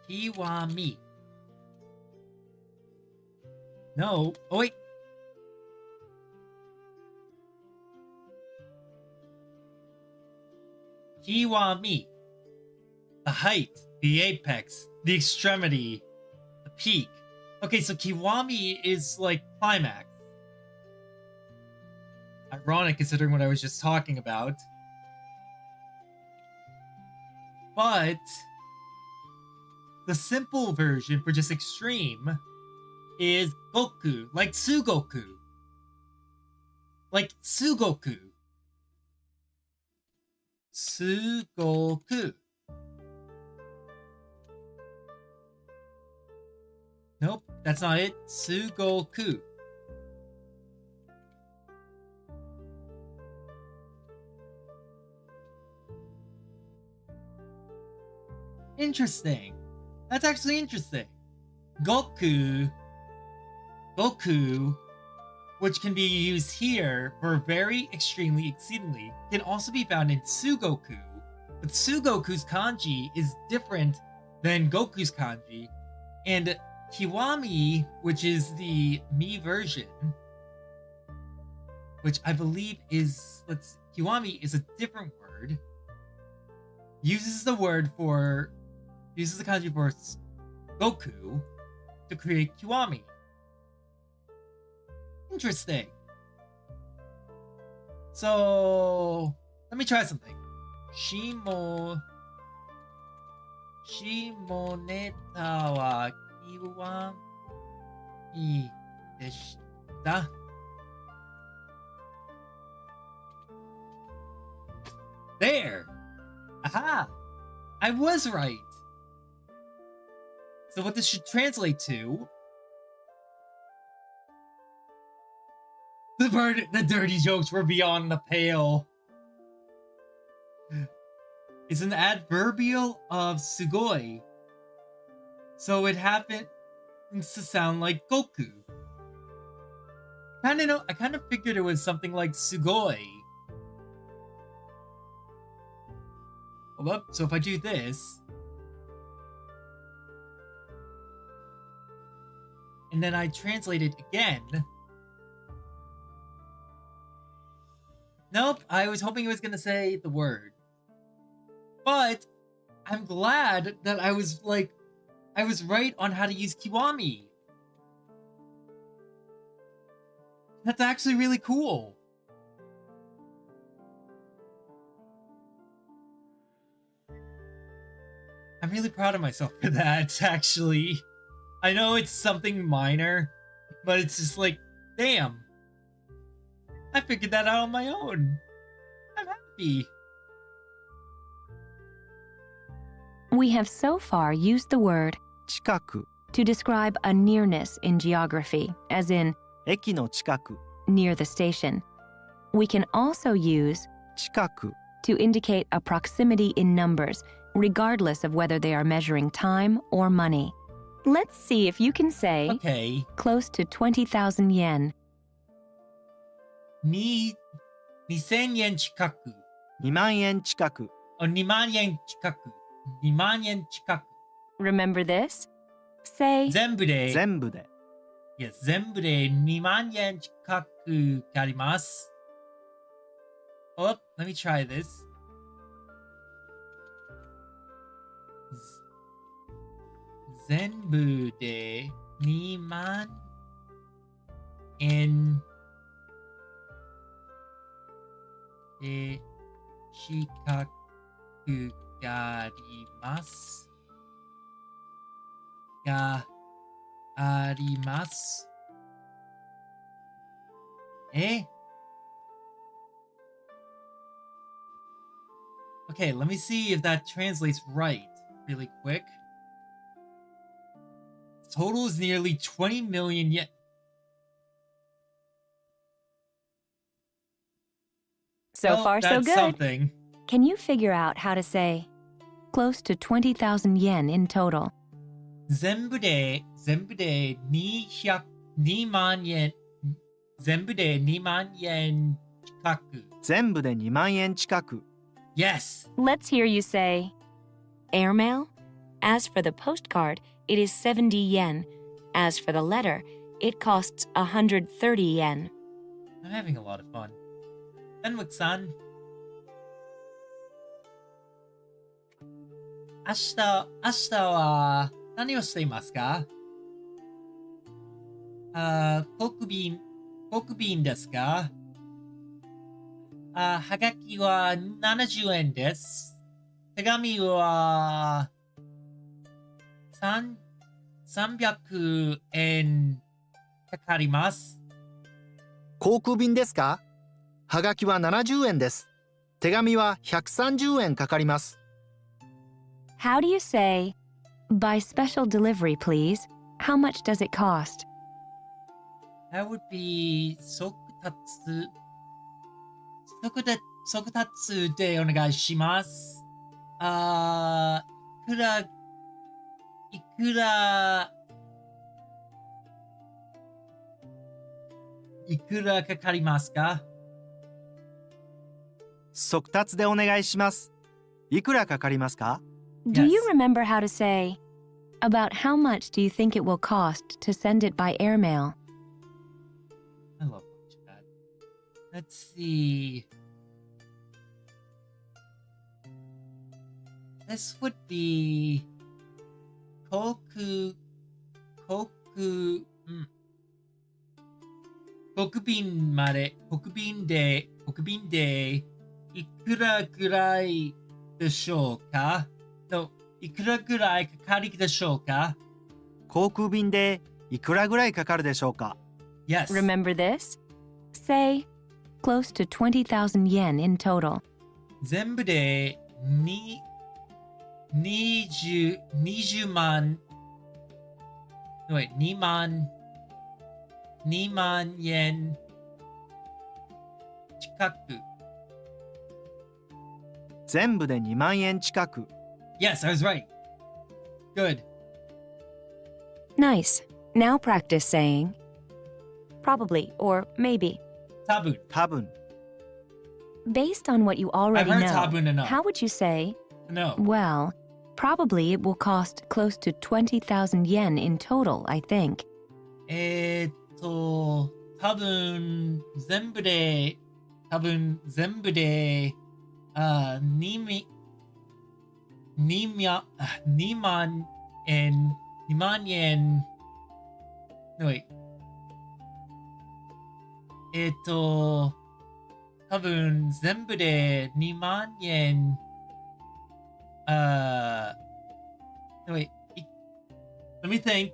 Kiwami. No. Oh, wait. Kiwami. the height, the apex, the extremity, the peak. Okay, so kiwami is like climax. Ironic considering what I was just talking about. But the simple version for just extreme is Goku, like Sugoku. Like Sugoku. Sugoku. Nope, that's not it. Sugoku. Interesting. That's actually interesting. Goku, which can be used here for very extremely exceedingly, can also be found in Sugoku. But Sugoku's kanji is different than Goku's kanji. And Kiwami, which is the Mi version, which I believe is, Kiwami is a different word, uses the kanji for Goku to create Kiwami. Interesting. So, let me try something. Shimoneta wa kiwami deshita. There! Aha! I was right! So what this should translate to... The dirty jokes were beyond the pale. It's an adverbial of sugoi. So it happens to sound like Goku. I kind of figured it was something like sugoi. Hold up, so if I do this, and then I translate it again. Nope, I was hoping it was gonna say the word. But I'm glad that I was right on how to use Kiwami. That's actually really cool. I'm really proud of myself for that, actually. I know it's something minor, but it's just like, damn. I figured that out on my own. I'm happy. We have so far used the word 近く to describe a nearness in geography, as in 駅の近く near the station. We can also use 近く to indicate a proximity in numbers, regardless of whether they are measuring time or money. Let's see if you can say Okay. close to 20,000 yen. 2000円近く。 2万円近く 2万円近く。2万円近く。 Remember this? Say 全部で、全部で Yes, 全部で2万円近くあります。Oh, let me try this. 全部で2万円で近くありますがあります。Okay, let me see if that translates right really quick. Total is nearly 20 million yen. so far so that's good. Something. Can you figure out how to say close to 20,000 yen in total? 全部で2万円。全部で2万円近く。全部で2万円近く Yes! Let's hear you say airmail. As for the postcard, it is 70 yen. As for the letter, it costs 130 yen. I'm having a lot of fun. Fenwick-san. 日は何をしていますか？国便ですか？はがきは70円です。手紙は300円かかります。航空便ですか？はがきは70円です。手紙は130円かかります。How do you say, by special delivery, please? How much does it cost? That would be 速達でお願いします。いくらかかりますか？速達でお願いします。いくらかかりますか？ Do you Yes. remember how to say, about how much do you think it will cost to send it by airmail? I love that. Let's see. This would be 航空、国便でいくらぐらいでしょうか？ No, いくらぐらいかかるでしょうか？ 航空便でいくらぐらいかかるでしょうか？ Yes. Remember this? Say, close to 20,000 yen in total. 全部で20万、wait, 2万円近く。全部で2万円近く。 Yes, I was right. Good. Nice. Now practice saying, probably or maybe. 多分。多分。 Based on what you already I've heard know, 多分 enough. how would you say, No. well, probably it will cost close to 20,000 yen in total, I think. 多分全部で、2万円、wait. 多分全部で2万円、wait, let me think.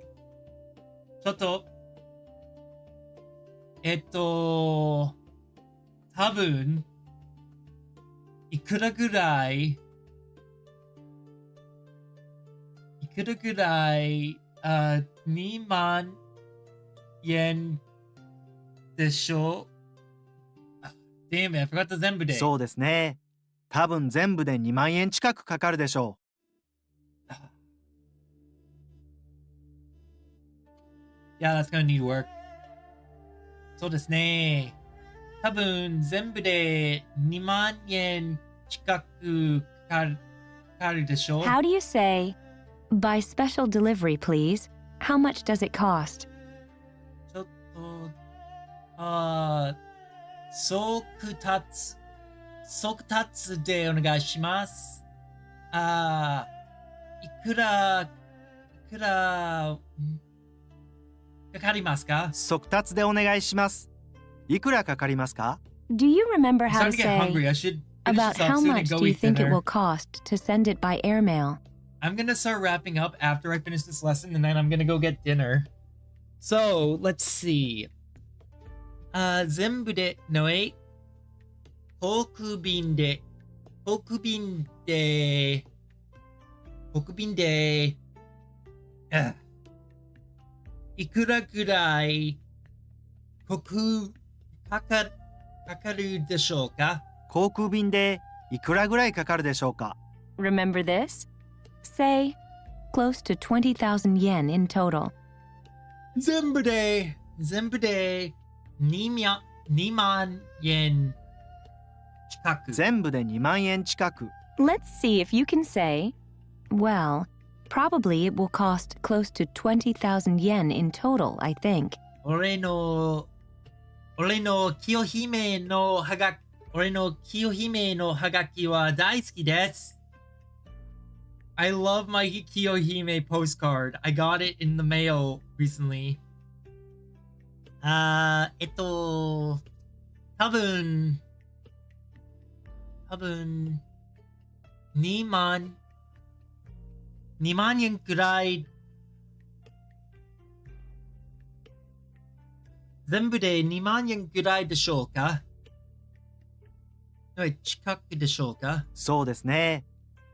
ちょっと、多分、いくらぐらい、2万円でしょう。Damn it, I forgot the 全部で。そうですね。多分全部で2万円近くかかるでしょ Yeah, that's gonna need work. そうですね。多分全部で2万円近くかかるでしょう。 How do you say, by special delivery, please? How much does it cost? ちょっと、速達でお願いします。いくらかかりますか？う。速達でお願いします。いくらかかりますか？ Do you remember I'm how to starting to get hungry. say, I should finish about this up how soon and much go do you eat think it dinner. will cost to send it by airmail? I'm gonna start wrapping up after I finish this lesson, and then I'm gonna go get dinner. So let's see. 全部でのえ、航空便で、あいくらぐらいかかるでしょうか？航空便でいくらぐらいかかるでしょうか？ Remember this? Say, close to 20,000 yen in total. 全部で2万円近く。全部で2万円近く。 Let's see if you can say, well, probably it will cost close to 20,000 yen in total, I think. 俺の清姫のはがき、俺の清姫のはがきは大好きです。I love my Kiyohime postcard. I got it in the mail recently. 多分2万円くらい、全部で2万円くらいでしょうか？近くでしょうか？そうですね。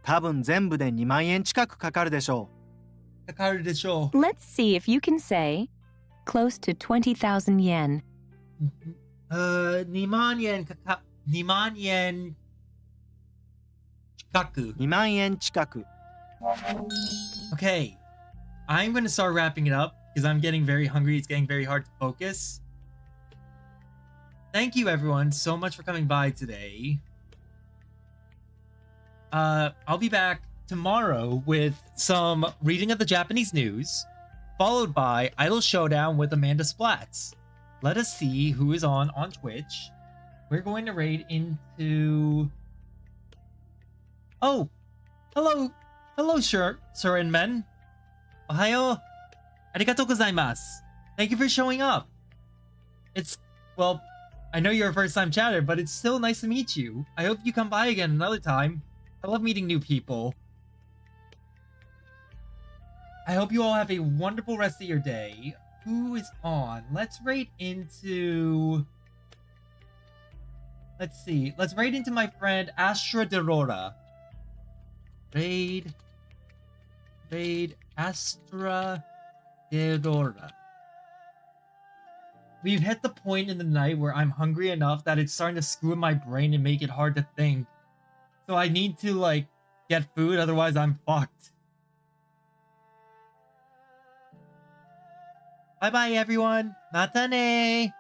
多分全部で2万円近くかかるでしょかかるでしょう。 Let's see if you can say close to 20,000 yen. 2万円近く。う。2万円近く。Okay, I'm going to start wrapping it up because I'm getting very hungry. It's getting very hard to focus. Thank you everyone so much for coming by today. I'll be back tomorrow with some reading of the Japanese news, followed by Idol Showdown with Amanda Splats. Let us see who is on Twitch. We're going to raid into... Oh, hello, Surin Men. Ohayo. Arigatou gozaimasu. Thank you for showing up. It's, well, I know you're a first-time chatter, but it's still nice to meet you. I hope you come by again another time. I love meeting new people. I hope you all have a wonderful rest of your day. Who is on? Let's raid into... Let's see. Let's raid into my friend Astra Derora. Raid Astra Derora. We've hit the point in the night where I'm hungry enough that it's starting to screw my brain and make it hard to think. So I need to, like, get food, otherwise I'm fucked. Bye-bye, everyone. Mata ne!